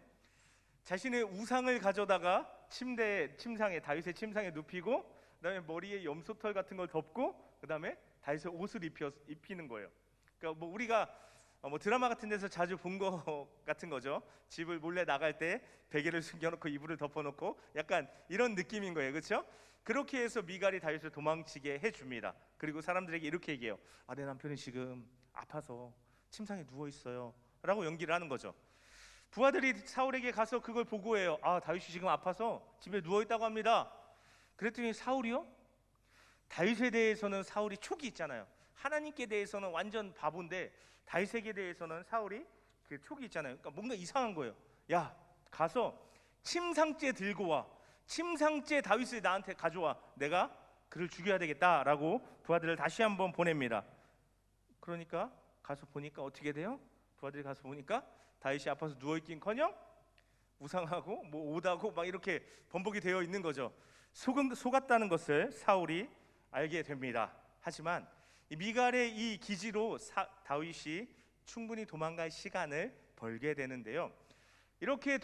자신의 우상을 가져다가 침상에 다윗의 침상에 눕히고, 그다음에 머리에 염소털 같은 걸 덮고, 그다음에 다윗의 옷을 입히는 거예요. 그러니까 우리가 드라마 같은 데서 자주 본 거 같은 거죠. 집을 몰래 나갈 때 베개를 숨겨놓고 이불을 덮어놓고 약간 이런 느낌인 거예요. 그렇죠? 그렇게 해서 미갈이 다윗을 도망치게 해줍니다. 그리고 사람들에게 이렇게 얘기해요. 내 남편이 지금 아파서 침상에 누워 있어요 라고 연기를 하는 거죠. 부하들이 사울에게 가서 그걸 보고해요. 다윗이 지금 아파서 집에 누워 있다고 합니다. 그랬더니 사울이요, 다윗에 대해서는 사울이 촉이 있잖아요. 하나님께 대해서는 완전 바보인데 다윗에게 대해서는 사울이 그 촉이 있잖아요. 그러니까 뭔가 이상한 거예요. 야, 가서 침상째 들고 와. 침상째 다윗을 나한테 가져와. 내가 그를 죽여야 되겠다라고 부하들을 다시 한번 보냅니다. 그러니까 가서 보니까 어떻게 돼요? 부하들이 가서 보니까 다윗이 아파서 누워있긴커녕 우상하고 오다고 막 이렇게 번복이 되어 있는 거죠. 속았다는 것을 사울이 알게 됩니다. 하지만 이 미갈의 이 기지로 다윗이 충분히 도망갈 시간을 벌게 되는데요, 이렇게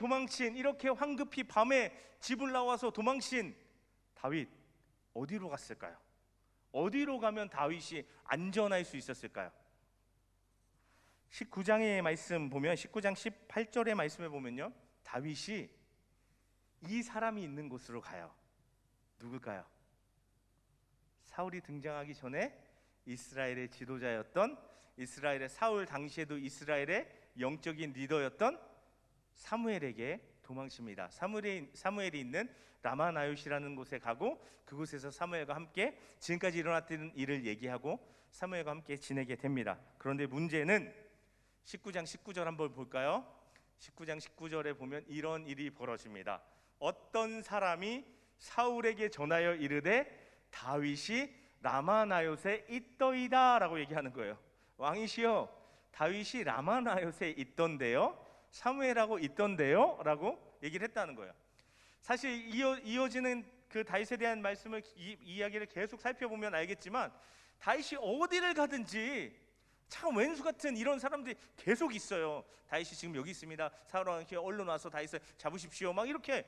황급히 밤에 집을 나와서 도망친 다윗, 어디로 갔을까요? 어디로 가면 다윗이 안전할 수 있었을까요? 19장의 말씀 보면, 19장 18절의 말씀에 보면요, 다윗이 이 사람이 있는 곳으로 가요. 누굴까요? 사울이 등장하기 전에 이스라엘의 지도자였던, 이스라엘의 사울 당시에도 이스라엘의 영적인 리더였던 사무엘에게 도망칩니다. 사무엘이 있는 라마나요시라는 곳에 가고, 그곳에서 사무엘과 함께 지금까지 일어났던 일을 얘기하고 사무엘과 함께 지내게 됩니다. 그런데 문제는 19장 19절 한번 볼까요? 19장 19절에 보면 이런 일이 벌어집니다. 어떤 사람이 사울에게 전하여 이르되 다윗이 라마나요에 있더이다 라고 얘기하는 거예요. 왕이시여, 다윗이 라마나요트에 있던데요, 사무엘하고 있던데요 라고 얘기를 했다는 거예요. 사실 이어지는 그 다윗에 대한 말씀을 이야기를 계속 살펴보면 알겠지만 다윗이 어디를 가든지 참 왼수 같은 이런 사람들이 계속 있어요. 다윗이 지금 여기 있습니다. 사울왕께 얼른 와서 다윗을 잡으십시오. 막 이렇게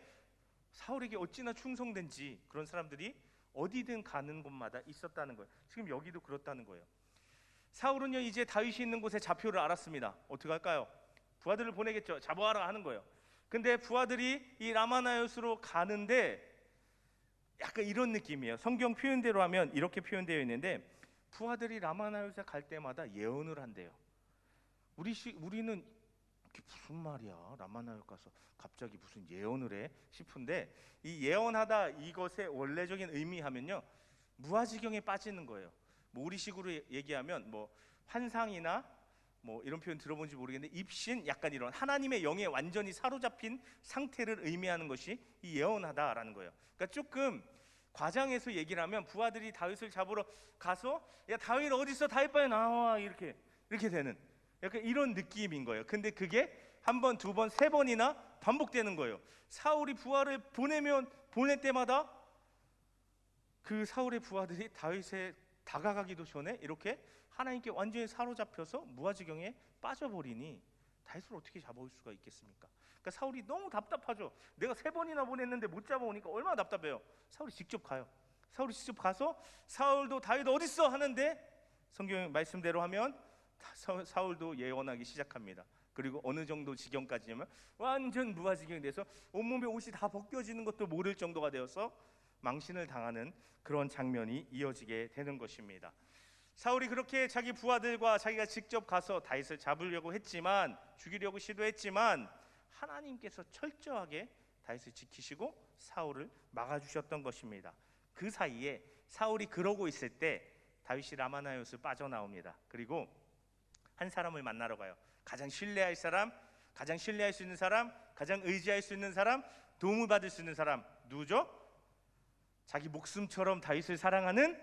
사울에게 어찌나 충성된지 그런 사람들이 어디든 가는 곳마다 있었다는 거예요. 지금 여기도 그렇다는 거예요. 사울은요 이제 다윗이 있는 곳에 좌표를 알았습니다. 어떻게 할까요? 부하들을 보내겠죠. 잡아와라 하는 거예요. 근데 부하들이 이 라마나요스로 가는데 약간 이런 느낌이에요. 성경 표현대로 하면 이렇게 표현되어 있는데 부하들이 라마나요스에 갈 때마다 예언을 한대요. 우리는 이게 무슨 말이야? 라마나요스 가서 갑자기 무슨 예언을 해? 싶은데 이 예언하다 이것의 원래적인 의미하면요 무아지경에 빠지는 거예요. 뭐 우리식으로 얘기하면 뭐 환상이나 뭐 이런 표현 들어본지 모르겠는데 입신, 약간 이런 하나님의 영에 완전히 사로잡힌 상태를 의미하는 것이 이 예언하다라는 거예요. 그러니까 조금 과장해서 얘기를 하면 부하들이 다윗을 잡으러 가서 야 다윗 어디 있어? 다윗 빨리 나와 이렇게 되는 약간 이런 느낌인 거예요. 근데 그게 한 번, 두 번, 세 번이나 반복되는 거예요. 사울이 부하를 보낼 때마다 그 사울의 부하들이 다윗에 다가가기도 전에 이렇게 하나님께 완전히 사로잡혀서 무아지경에 빠져버리니 다윗을 어떻게 잡아올 수가 있겠습니까? 그러니까 사울이 너무 답답하죠. 내가 3번이나 보냈는데 못 잡아오니까 얼마나 답답해요. 사울이 직접 가요. 사울이 직접 가서 사울도 다윗 어디 있어 하는데 성경 말씀대로 하면 사울도 예언하기 시작합니다. 그리고 어느 정도 지경까지냐면 완전 무아지경이 돼서 온몸에 옷이 다 벗겨지는 것도 모를 정도가 되어서 망신을 당하는 그런 장면이 이어지게 되는 것입니다. 사울이 그렇게 자기 부하들과 자기가 직접 가서 다윗을 잡으려고 했지만, 죽이려고 시도했지만 하나님께서 철저하게 다윗을 지키시고 사울을 막아주셨던 것입니다. 그 사이에 사울이 그러고 있을 때 다윗이 라마나요스를 빠져나옵니다. 그리고 한 사람을 만나러 가요. 가장 신뢰할 사람, 가장 신뢰할 수 있는 사람, 가장 의지할 수 있는 사람, 도움을 받을 수 있는 사람 누구죠? 자기 목숨처럼 다윗을 사랑하는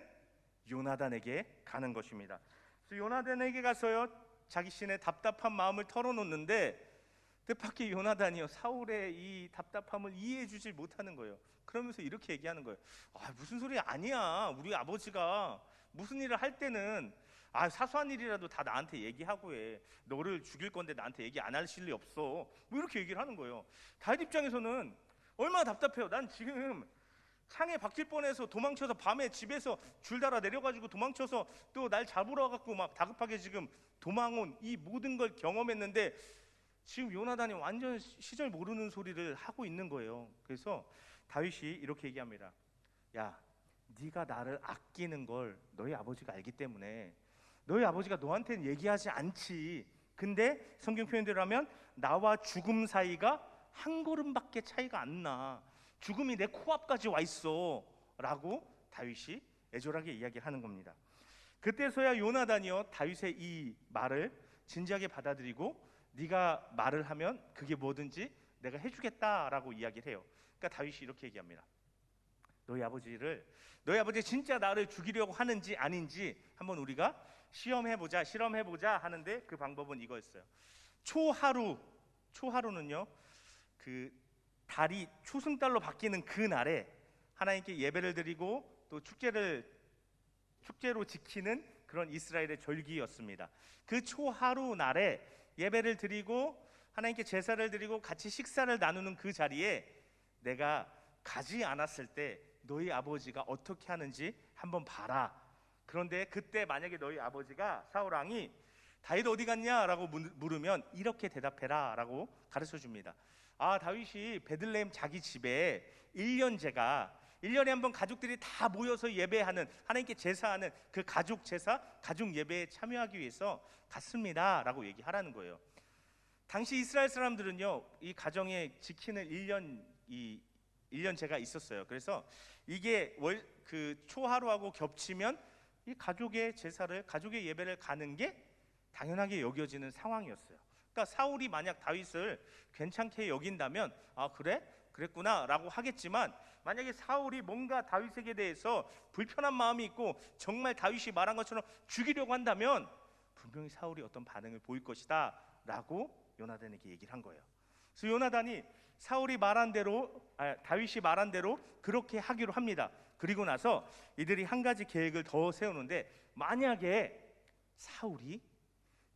요나단에게 가는 것입니다. 그래서 요나단에게 가서요 자기 신의 답답한 마음을 털어놓는데 뜻밖의 요나단이요 사울의 이 답답함을 이해해주질 못하는 거예요. 그러면서 이렇게 얘기하는 거예요. 무슨 소리 아니야. 우리 아버지가 무슨 일을 할 때는 사소한 일이라도 다 나한테 얘기하고 해. 너를 죽일 건데 나한테 얘기 안 하실 리 없어. 뭐 이렇게 얘기를 하는 거예요. 다윗 입장에서는 얼마나 답답해요. 난 지금 창에 박힐 뻔해서 도망쳐서 밤에 집에서 줄 달아 내려가지고 도망쳐서 또 날 잡으러 와갖고 막 다급하게 지금 도망온 이 모든 걸 경험했는데 지금 요나단이 완전 시절 모르는 소리를 하고 있는 거예요. 그래서 다윗이 이렇게 얘기합니다. 야, 네가 나를 아끼는 걸 너희 아버지가 알기 때문에 너희 아버지가 너한테는 얘기하지 않지. 근데 성경 표현대로 하면 나와 죽음 사이가 한 걸음밖에 차이가 안 나. 죽음이 내 코앞까지 와 있어 라고 다윗이 애절하게 이야기하는 겁니다. 그때서야 요나단이요 다윗의 이 말을 진지하게 받아들이고 네가 말을 하면 그게 뭐든지 내가 해주겠다라고 이야기를 해요. 그러니까 다윗이 이렇게 얘기합니다. 너희 아버지 진짜 나를 죽이려고 하는지 아닌지 한번 우리가 실험해보자 하는데 그 방법은 이거였어요. 초하루는요 그 달이 초승달로 바뀌는 그 날에 하나님께 예배를 드리고 또 축제로 지키는 그런 이스라엘의 절기였습니다. 그 초하루 날에 예배를 드리고 하나님께 제사를 드리고 같이 식사를 나누는 그 자리에 내가 가지 않았을 때 너희 아버지가 어떻게 하는지 한번 봐라. 그런데 그때 만약에 너희 아버지가 사울 왕이 다윗 어디 갔냐라고 물으면 이렇게 대답해라 라고 가르쳐 줍니다. 다윗이 베들레헴 자기 집에 1년에 한 번 가족들이 다 모여서 예배하는 하나님께 제사하는 그 가족 제사, 가족 예배에 참여하기 위해서 갔습니다 라고 얘기하라는 거예요. 당시 이스라엘 사람들은요 이 가정에 지키는 1년제가 있었어요. 그래서 이게 그 초하루하고 겹치면 이 가족의 제사를, 가족의 예배를 가는 게 당연하게 여겨지는 상황이었어요. 그러니까 사울이 만약 다윗을 괜찮게 여긴다면 그랬구나 라고 하겠지만 만약에 사울이 뭔가 다윗에게 대해서 불편한 마음이 있고 정말 다윗이 말한 것처럼 죽이려고 한다면 분명히 사울이 어떤 반응을 보일 것이다 라고 요나단에게 얘기를 한 거예요. 그래서 요나단이 다윗이 말한 대로 그렇게 하기로 합니다. 그리고 나서 이들이 한 가지 계획을 더 세우는데, 만약에 사울이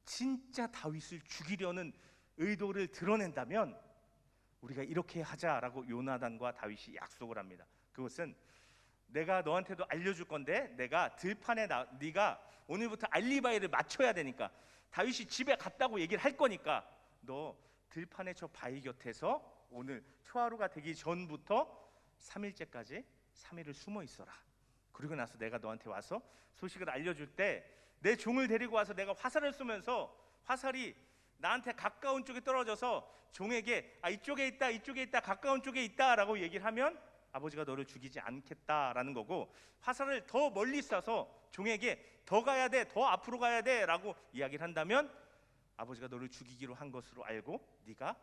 진짜 다윗을 죽이려는 의도를 드러낸다면 우리가 이렇게 하자라고 요나단과 다윗이 약속을 합니다. 그것은 내가 너한테도 알려줄 건데, 내가 들판에 네가 오늘부터 알리바이를 맞춰야 되니까, 다윗이 집에 갔다고 얘기를 할 거니까 너 들판에 저 바위 곁에서 오늘 초하루가 되기 전부터 3일째까지 3일을 숨어 있어라. 그리고 나서 내가 너한테 와서 소식을 알려줄 때 내 종을 데리고 와서 내가 화살을 쏘면서 화살이 나한테 가까운 쪽에 떨어져서 종에게 이쪽에 있다 가까운 쪽에 있다라고 얘기를 하면 아버지가 너를 죽이지 않겠다라는 거고, 화살을 더 멀리 쏴서 종에게 더 가야 돼, 더 앞으로 가야 돼 라고 이야기를 한다면 아버지가 너를 죽이기로 한 것으로 알고 네가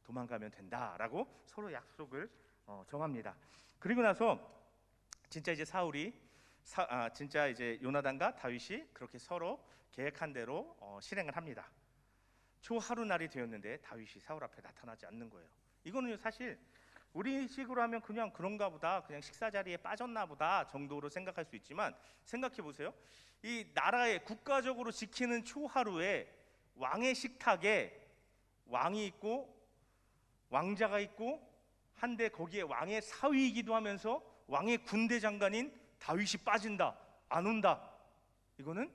도망가면 된다라고 서로 약속을 정합니다. 그리고 나서 진짜 이제 진짜 이제 요나단과 다윗이 그렇게 서로 계획한 대로 실행을 합니다. 초하루 날이 되었는데 다윗이 사울 앞에 나타나지 않는 거예요. 이거는 사실 우리식으로 하면 그냥 그런가 보다, 그냥 식사 자리에 빠졌나 보다 정도로 생각할 수 있지만, 생각해 보세요. 이 나라의 국가적으로 지키는 초하루에 왕의 식탁에 왕이 있고 왕자가 있고 한데 거기에 왕의 사위이기도 하면서 왕의 군대 장관인 다윗이 빠진다, 안 온다, 이거는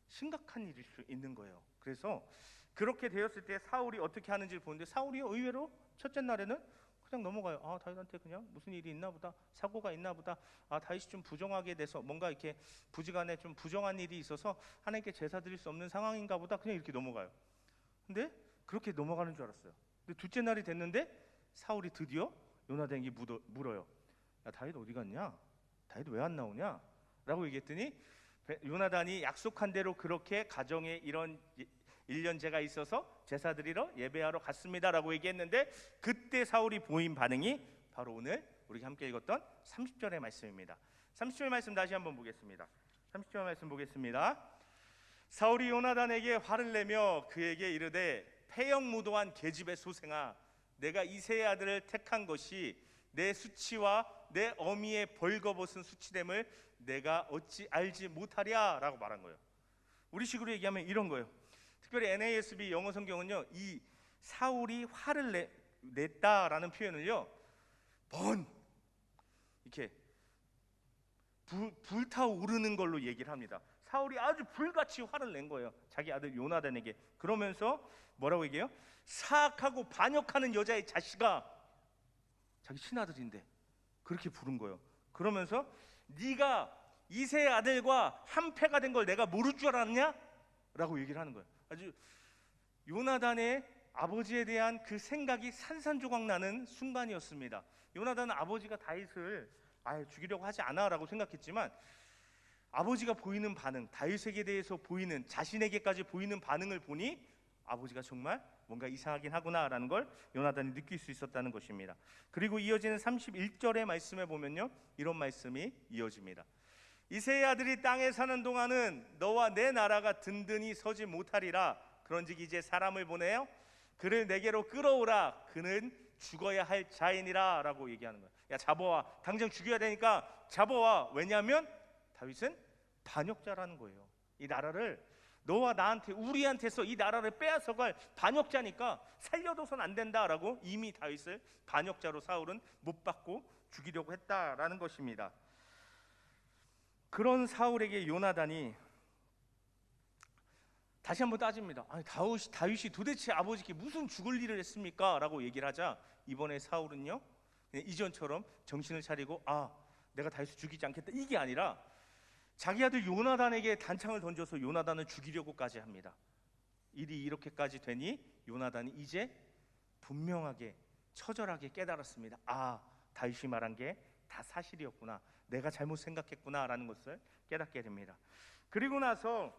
심각한 일일 수 있는 거예요. 그래서 그렇게 되었을 때 사울이 어떻게 하는지를 보는데, 사울이 의외로 첫째 날에는 그냥 넘어가요. 다윗한테 그냥 무슨 일이 있나 보다, 사고가 있나 보다, 다윗이 좀 부정하게 돼서 뭔가 이렇게 부지간에 좀 부정한 일이 있어서 하나님께 제사 드릴 수 없는 상황인가 보다, 그냥 이렇게 넘어가요. 근데 그렇게 넘어가는 줄 알았어요. 근데 둘째 날이 됐는데 사울이 드디어 요나단에게 물어요. 야, 다윗 어디 갔냐? 다윗 왜 안 나오냐? 라고 얘기했더니 요나단이 약속한 대로 그렇게 가정에 이런 일련제가 있어서 제사 드리러 예배하러 갔습니다 라고 얘기했는데, 그때 사울이 보인 반응이 바로 오늘 우리가 함께 읽었던 30절의 말씀입니다. 30절 말씀 다시 한번 보겠습니다. 30절 말씀 보겠습니다. 사울이 요나단에게 화를 내며 그에게 이르되, 폐역무도한 계집의 소생아, 내가 이새의 아들을 택한 것이 내 수치와 내 어미의 벌거벗은 수치됨을 내가 어찌 알지 못하랴 라고 말한 거예요. 우리식으로 얘기하면 이런 거예요. 특별히 NASB 영어 성경은요, 이 사울이 화를 냈다라는 표현을요, 이렇게 불타오르는 걸로 얘기를 합니다. 사울이 아주 불같이 화를 낸 거예요, 자기 아들 요나단에게. 그러면서 뭐라고 얘기해요? 사악하고 반역하는 여자의 자식아, 자기 친아들인데 그렇게 부른 거예요. 그러면서 네가 이새의 아들과 한패가 된 걸 내가 모를 줄 알았냐? 라고 얘기를 하는 거예요. 아주 요나단의 아버지에 대한 그 생각이 산산조각 나는 순간이었습니다. 요나단은 아버지가 다윗을 죽이려고 하지 않아 라고 생각했지만, 아버지가 보이는 반응, 다윗에게 대해서 보이는, 자신에게까지 보이는 반응을 보니 아버지가 정말 뭔가 이상하긴 하구나라는 걸 요나단이 느낄 수 있었다는 것입니다. 그리고 이어지는 31절의 말씀에 보면요, 이런 말씀이 이어집니다. 이새의 아들이 땅에 사는 동안은 너와 내 나라가 든든히 서지 못하리라. 그런즉 이제 사람을 보내어 그를 내게로 끌어오라. 그는 죽어야 할 자이니라 라고 얘기하는 거예요. 야, 잡아와, 당장 죽여야 되니까 잡아와. 왜냐하면 다윗은 반역자라는 거예요. 이 나라를 너와 나한테, 우리한테서 이 나라를 빼앗아갈 반역자니까 살려둬선 안 된다라고 이미 다윗을 반역자로 사울은 못 받고 죽이려고 했다라는 것입니다. 그런 사울에게 요나단이 다시 한번 따집니다. 다윗이 도대체 아버지께 무슨 죽을 일을 했습니까? 라고 얘기를 하자, 이번에 사울은요, 이전처럼 정신을 차리고 내가 다윗을 죽이지 않겠다, 이게 아니라 자기 아들 요나단에게 단창을 던져서 요나단을 죽이려고까지 합니다. 일이 이렇게까지 되니 요나단이 이제 분명하게 처절하게 깨달았습니다. 다윗이 말한 게 다 사실이었구나, 내가 잘못 생각했구나 라는 것을 깨닫게 됩니다. 그리고 나서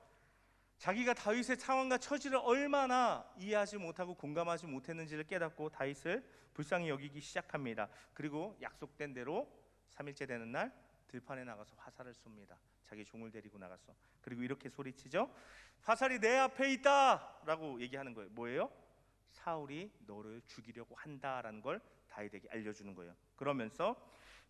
자기가 다윗의 상황과 처지를 얼마나 이해하지 못하고 공감하지 못했는지를 깨닫고 다윗을 불쌍히 여기기 시작합니다. 그리고 약속된 대로 3일째 되는 날 들판에 나가서 화살을 쏩니다. 자기 종을 데리고 나갔어. 그리고 이렇게 소리치죠. 화살이 내 앞에 있다라고 얘기하는 거예요. 뭐예요? 사울이 너를 죽이려고 한다라는 걸 다윗에게 알려주는 거예요. 그러면서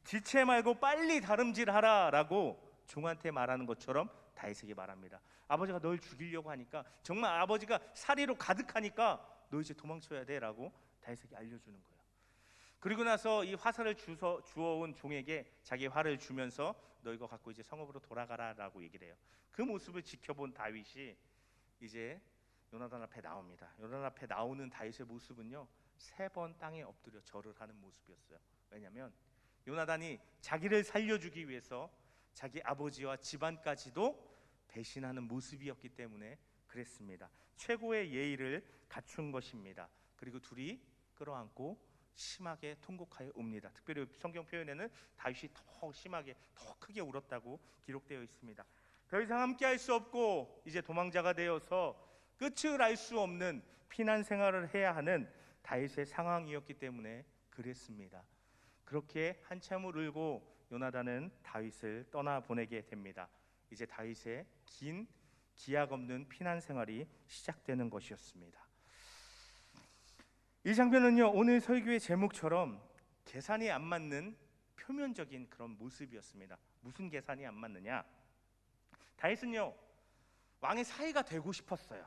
지체 말고 빨리 다름질하라라고 종한테 말하는 것처럼 다윗에게 말합니다. 아버지가 널 죽이려고 하니까, 정말 아버지가 살이로 가득하니까 너 이제 도망쳐야 돼라고 다윗에게 알려주는 거예요. 그리고 나서 이 화살을 주워온 종에게 자기 활을 주면서 너 이거 갖고 이제 성읍으로 돌아가라라고 얘기를 해요. 그 모습을 지켜본 다윗이 이제 요나단 앞에 나옵니다. 요나단 앞에 나오는 다윗의 모습은요, 3번 땅에 엎드려 절을 하는 모습이었어요. 왜냐하면 요나단이 자기를 살려주기 위해서 자기 아버지와 집안까지도 배신하는 모습이었기 때문에 그랬습니다. 최고의 예의를 갖춘 것입니다. 그리고 둘이 끌어안고 심하게 통곡하여 웁니다. 특별히 성경 표현에는 다윗이 더 심하게, 더 크게 울었다고 기록되어 있습니다. 더 이상 함께할 수 없고 이제 도망자가 되어서 끝을 알 수 없는 피난 생활을 해야 하는 다윗의 상황이었기 때문에 그랬습니다. 그렇게 한참을 울고 요나단은 다윗을 떠나보내게 됩니다. 이제 다윗의 긴 기약 없는 피난 생활이 시작되는 것이었습니다. 이 장면은요, 오늘 설교의 제목처럼 계산이 안 맞는 표면적인 그런 모습이었습니다. 무슨 계산이 안 맞느냐? 다윗은요, 왕의 사이가 되고 싶었어요.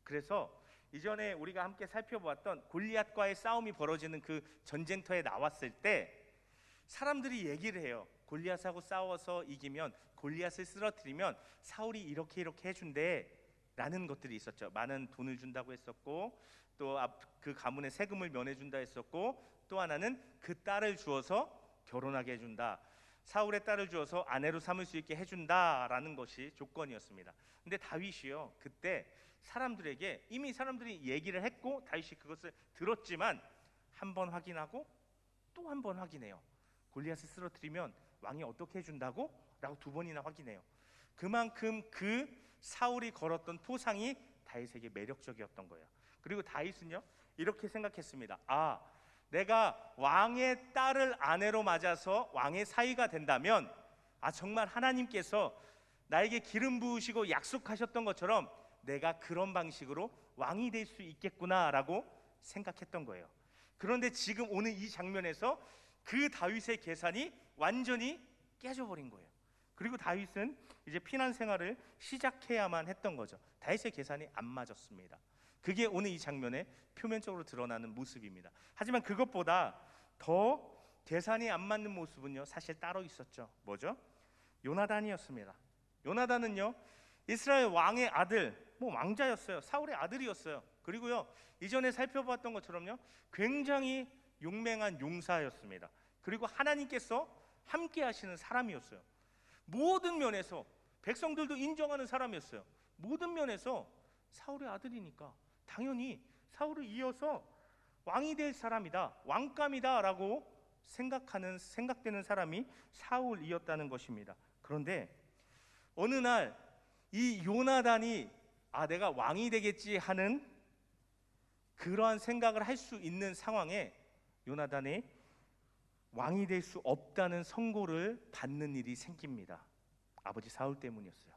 그래서 이전에 우리가 함께 살펴보았던 골리앗과의 싸움이 벌어지는 그 전쟁터에 나왔을 때 사람들이 얘기를 해요. 골리앗하고 싸워서 이기면, 골리앗을 쓰러뜨리면 사울이 이렇게 해준대 라는 것들이 있었죠. 많은 돈을 준다고 했었고, 또 그 가문의 세금을 면해준다 했었고, 또 하나는 그 딸을 주어서 결혼하게 해준다, 사울의 딸을 주어서 아내로 삼을 수 있게 해준다라는 것이 조건이었습니다. 근데 다윗이요, 그때 사람들에게 이미 사람들이 얘기를 했고 다윗이 그것을 들었지만 한 번 확인하고 또 한 번 확인해요. 골리앗을 쓰러뜨리면 왕이 어떻게 해준다고? 라고 2번이나 확인해요. 그만큼 그 사울이 걸었던 포상이 다윗에게 매력적이었던 거예요. 그리고 다윗은요, 이렇게 생각했습니다. 아, 내가 왕의 딸을 아내로 맞아서 왕의 사위가 된다면, 아, 정말 하나님께서 나에게 기름 부으시고 약속하셨던 것처럼 내가 그런 방식으로 왕이 될 수 있겠구나라고 생각했던 거예요. 그런데 지금 오늘 이 장면에서 그 다윗의 계산이 완전히 깨져버린 거예요. 그리고 다윗은 이제 피난 생활을 시작해야만 했던 거죠. 다윗의 계산이 안 맞았습니다. 그게 오늘 이 장면에 표면적으로 드러나는 모습입니다. 하지만 그것보다 더 계산이 안 맞는 모습은요, 사실 따로 있었죠. 뭐죠? 요나단이었습니다. 요나단은요, 이스라엘 왕의 아들, 왕자였어요. 사울의 아들이었어요. 그리고요, 이전에 살펴봤던 것처럼요, 굉장히 용맹한 용사였습니다. 그리고 하나님께서 함께 하시는 사람이었어요. 모든 면에서 백성들도 인정하는 사람이었어요. 모든 면에서 사울의 아들이니까 당연히 사울을 이어서 왕이 될 사람이다, 왕감이다 라고 생각되는 사람이 사울이었다는 것입니다. 그런데 어느 날 이 요나단이 내가 왕이 되겠지 하는 그러한 생각을 할 수 있는 상황에 요나단이 왕이 될 수 없다는 선고를 받는 일이 생깁니다. 아버지 사울 때문이었어요.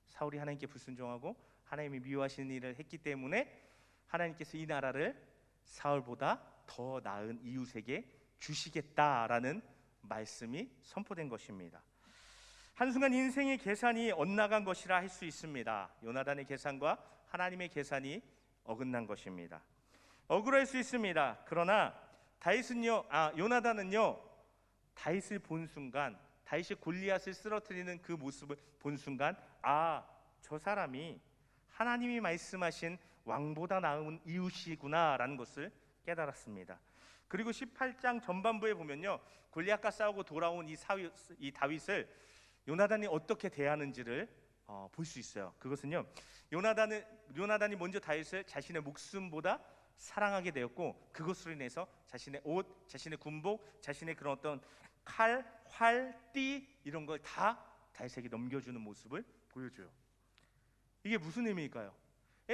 사울이 하나님께 불순종하고 하나님이 미워하시는 일을 했기 때문에 하나님께서 이 나라를 사울보다 더 나은 이웃에게 주시겠다라는 말씀이 선포된 것입니다. 한순간 인생의 계산이 엇나간 것이라 할 수 있습니다. 요나단의 계산과 하나님의 계산이 어긋난 것입니다. 억울할 수 있습니다. 그러나 요나단은요, 다윗을 본 순간, 다윗이 골리앗을 쓰러뜨리는 그 모습을 본 순간, 저 사람이 하나님이 말씀하신 왕보다 나은 이웃이구나라는 것을 깨달았습니다. 그리고 18장 전반부에 보면요, 골리앗과 싸우고 돌아온 이 다윗을 요나단이 어떻게 대하는지를 볼 수 있어요. 그것은요, 요나단이 먼저 다윗을 자신의 목숨보다 사랑하게 되었고, 그것으로 인해서 자신의 옷, 자신의 군복, 자신의 그런 어떤 칼, 활, 띠 이런 걸 다 다윗에게 넘겨주는 모습을 보여줘요. 이게 무슨 의미일까요?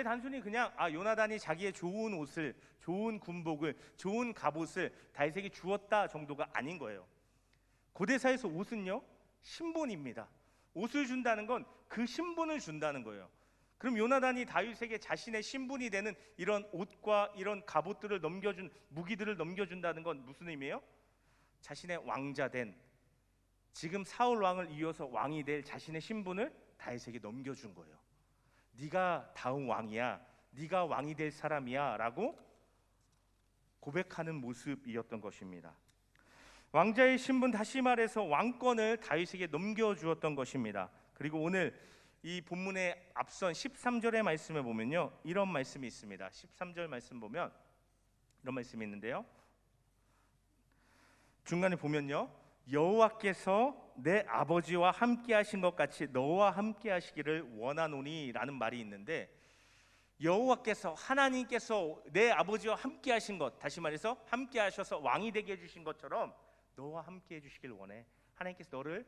단순히 그냥 요나단이 자기의 좋은 옷을, 좋은 군복을, 좋은 갑옷을 다윗에게 주었다 정도가 아닌 거예요. 고대사에서 옷은요, 신본입니다. 옷을 준다는 건 그 신분을 준다는 거예요. 그럼 요나단이 다윗에게 자신의 신분이 되는 이런 옷과 이런 갑옷들을 넘겨준, 무기들을 넘겨준다는 건 무슨 의미예요? 자신의 왕자된, 지금 사울 왕을 이어서 왕이 될 자신의 신분을 다윗에게 넘겨준 거예요. 네가 다음 왕이야, 네가 왕이 될 사람이야 라고 고백하는 모습이었던 것입니다. 왕자의 신분, 다시 말해서 왕권을 다윗에게 넘겨주었던 것입니다. 그리고 오늘 이 본문의 앞선 13절의 말씀을 보면요, 이런 말씀이 있습니다. 13절 말씀 보면 이런 말씀이 있는데요, 중간에 보면요, 여호와께서 내 아버지와 함께 하신 것 같이 너와 함께 하시기를 원하노니 라는 말이 있는데, 여호와께서, 하나님께서 내 아버지와 함께 하신 것, 다시 말해서 함께 하셔서 왕이 되게 해주신 것처럼 너와 함께 해주시길 원해. 하나님께서 너를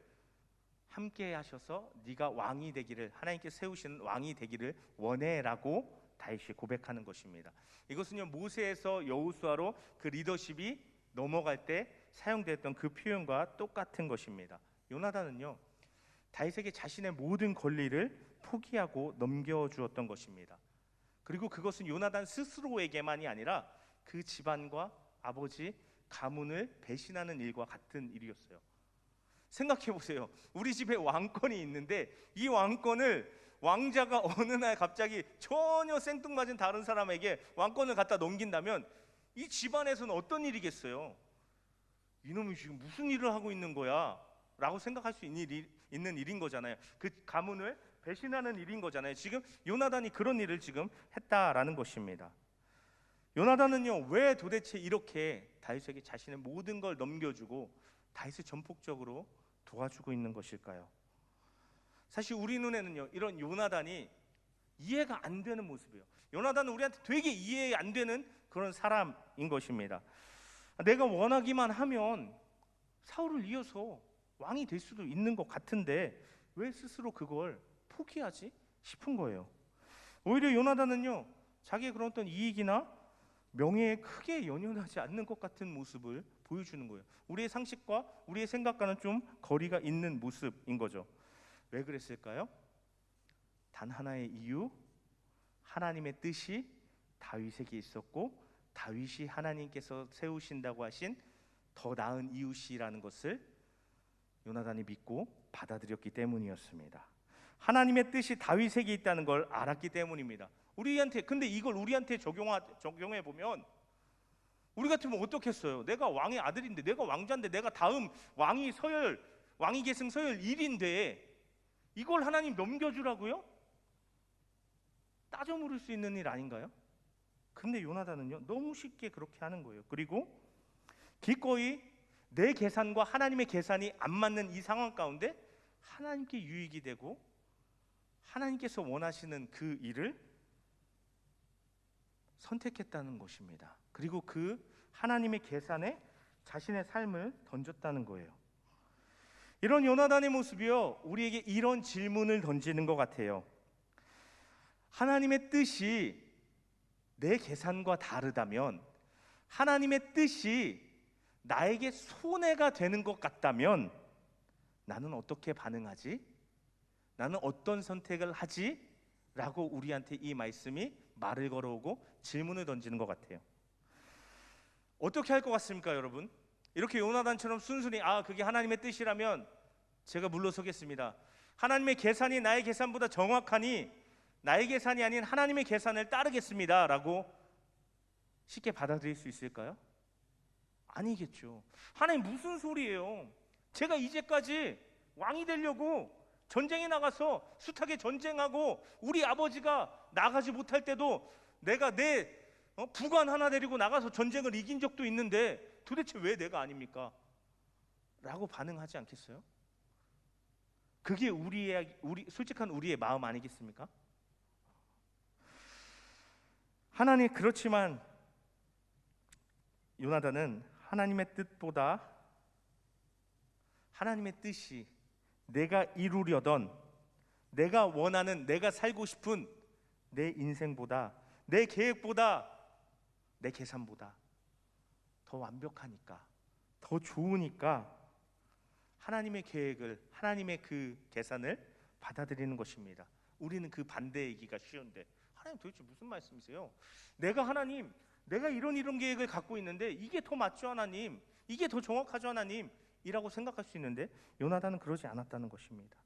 함께 하셔서 네가 왕이 되기를, 하나님께서 세우시는 왕이 되기를 원해라고 다윗이 고백하는 것입니다. 이것은요, 모세에서 여호수아로 그 리더십이 넘어갈 때 사용됐던 그 표현과 똑같은 것입니다. 요나단은요, 다윗에게 자신의 모든 권리를 포기하고 넘겨주었던 것입니다. 그리고 그것은 요나단 스스로에게만이 아니라 그 집안과 아버지 가문을 배신하는 일과 같은 일이었어요. 생각해 보세요. 우리 집에 왕권이 있는데 이 왕권을 왕자가 어느 날 갑자기 전혀 생뚱맞은 다른 사람에게 왕권을 갖다 넘긴다면 이 집안에서는 어떤 일이겠어요? 이놈이 지금 무슨 일을 하고 있는 거야? 라고 생각할 수 있는 일인 거잖아요. 그 가문을 배신하는 일인 거잖아요. 지금 요나단이 그런 일을 지금 했다라는 것입니다. 요나단은요, 왜 도대체 이렇게 다윗에게 자신의 모든 걸 넘겨주고 다윗을 전폭적으로 도와주고 있는 것일까요? 사실 우리 눈에는요, 이런 요나단이 이해가 안 되는 모습이에요. 요나단은 우리한테 되게 이해 안 되는 그런 사람인 것입니다. 내가 원하기만 하면 사울을 이어서 왕이 될 수도 있는 것 같은데 왜 스스로 그걸 포기하지 싶은 거예요. 오히려 요나단은요, 자기의 그런 어떤 이익이나 명예에 크게 연연하지 않는 것 같은 모습을 보여주는 거예요. 우리의 상식과 우리의 생각과는 좀 거리가 있는 모습인 거죠. 왜 그랬을까요? 단 하나의 이유, 하나님의 뜻이 다윗에게 있었고 다윗이 하나님께서 세우신다고 하신 더 나은 이웃이라는 것을 요나단이 믿고 받아들였기 때문이었습니다. 하나님의 뜻이 다윗에게 있다는 걸 알았기 때문입니다. 우리한테, 근데 이걸 우리한테 적용해 보면 우리 같으면 어떻겠어요? 내가 왕의 아들인데, 내가 왕자인데, 내가 다음 왕이 계승 서열 1인데 이걸 하나님 넘겨주라고요? 따져 물을 수 있는 일 아닌가요? 근데 요나단은요, 너무 쉽게 그렇게 하는 거예요. 그리고 기꺼이 내 계산과 하나님의 계산이 안 맞는 이 상황 가운데 하나님께 유익이 되고 하나님께서 원하시는 그 일을 선택했다는 것입니다. 그리고 그 하나님의 계산에 자신의 삶을 던졌다는 거예요. 이런 요나단의 모습이요, 우리에게 이런 질문을 던지는 것 같아요. 하나님의 뜻이 내 계산과 다르다면, 하나님의 뜻이 나에게 손해가 되는 것 같다면 나는 어떻게 반응하지? 나는 어떤 선택을 하지? 라고 우리한테 이 말씀이 말을 걸어오고 질문을 던지는 것 같아요. 어떻게 할 것 같습니까, 여러분? 이렇게 요나단처럼 순순히 그게 하나님의 뜻이라면 제가 물러서겠습니다. 하나님의 계산이 나의 계산보다 정확하니 나의 계산이 아닌 하나님의 계산을 따르겠습니다 라고 쉽게 받아들일 수 있을까요? 아니겠죠. 하나님 무슨 소리예요? 제가 이제까지 왕이 되려고 전쟁에 나가서 숱하게 전쟁하고 우리 아버지가 나가지 못할 때도 내가 내 부관 하나 데리고 나가서 전쟁을 이긴 적도 있는데 도대체 왜 내가 아닙니까? 라고 반응하지 않겠어요? 그게 솔직한 우리의 마음 아니겠습니까? 하나님, 그렇지만 요나단은 하나님의 뜻보다 하나님의 뜻이 내가 이루려던, 내가 원하는, 내가 살고 싶은 내 인생보다, 내 계획보다, 내 계산보다 더 완벽하니까, 더 좋으니까 하나님의 계획을, 하나님의 그 계산을 받아들이는 것입니다. 우리는 그 반대 얘기가 쉬운데, 하나님 도대체 무슨 말씀이세요? 내가 이런 계획을 갖고 있는데 이게 더 맞죠 하나님? 이게 더 정확하죠 하나님? 이라고 생각할 수 있는데 요나단은 그러지 않았다는 것입니다.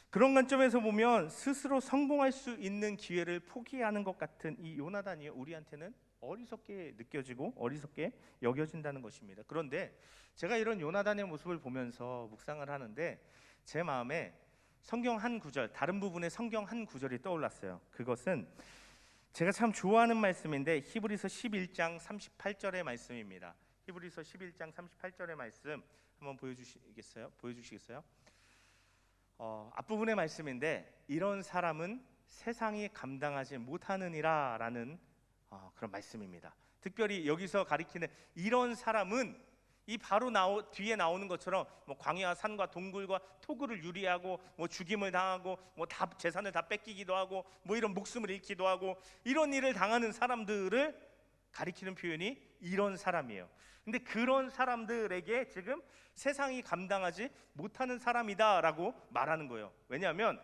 그런 관점에서 보면 스스로 성공할 수 있는 기회를 포기하는 것 같은 이 요나단이 우리한테는 어리석게 느껴지고 어리석게 여겨진다는 것입니다. 그런데 제가 이런 요나단의 모습을 보면서 묵상을 하는데 제 마음에 성경 한 구절, 다른 부분의 성경 한 구절이 떠올랐어요. 그것은 제가 참 좋아하는 말씀인데 히브리서 11장 38절의 말씀입니다. 히브리서 11장 38절의 말씀 한번 보여주시겠어요? 앞부분의 말씀인데 이런 사람은 세상이 감당하지 못하느니라 라는 그런 말씀입니다. 특별히 여기서 가리키는 이런 사람은 이 바로 뒤에 나오는 것처럼 뭐 광야와 산과 동굴과 토굴을 유리하고 뭐 죽임을 당하고 뭐 다 재산을 다 뺏기기도 하고 뭐 이런 목숨을 잃기도 하고 이런 일을 당하는 사람들을 가리키는 표현이 이런 사람이에요. 근데 그런 사람들에게 지금 세상이 감당하지 못하는 사람이다라고 말하는 거예요. 왜냐하면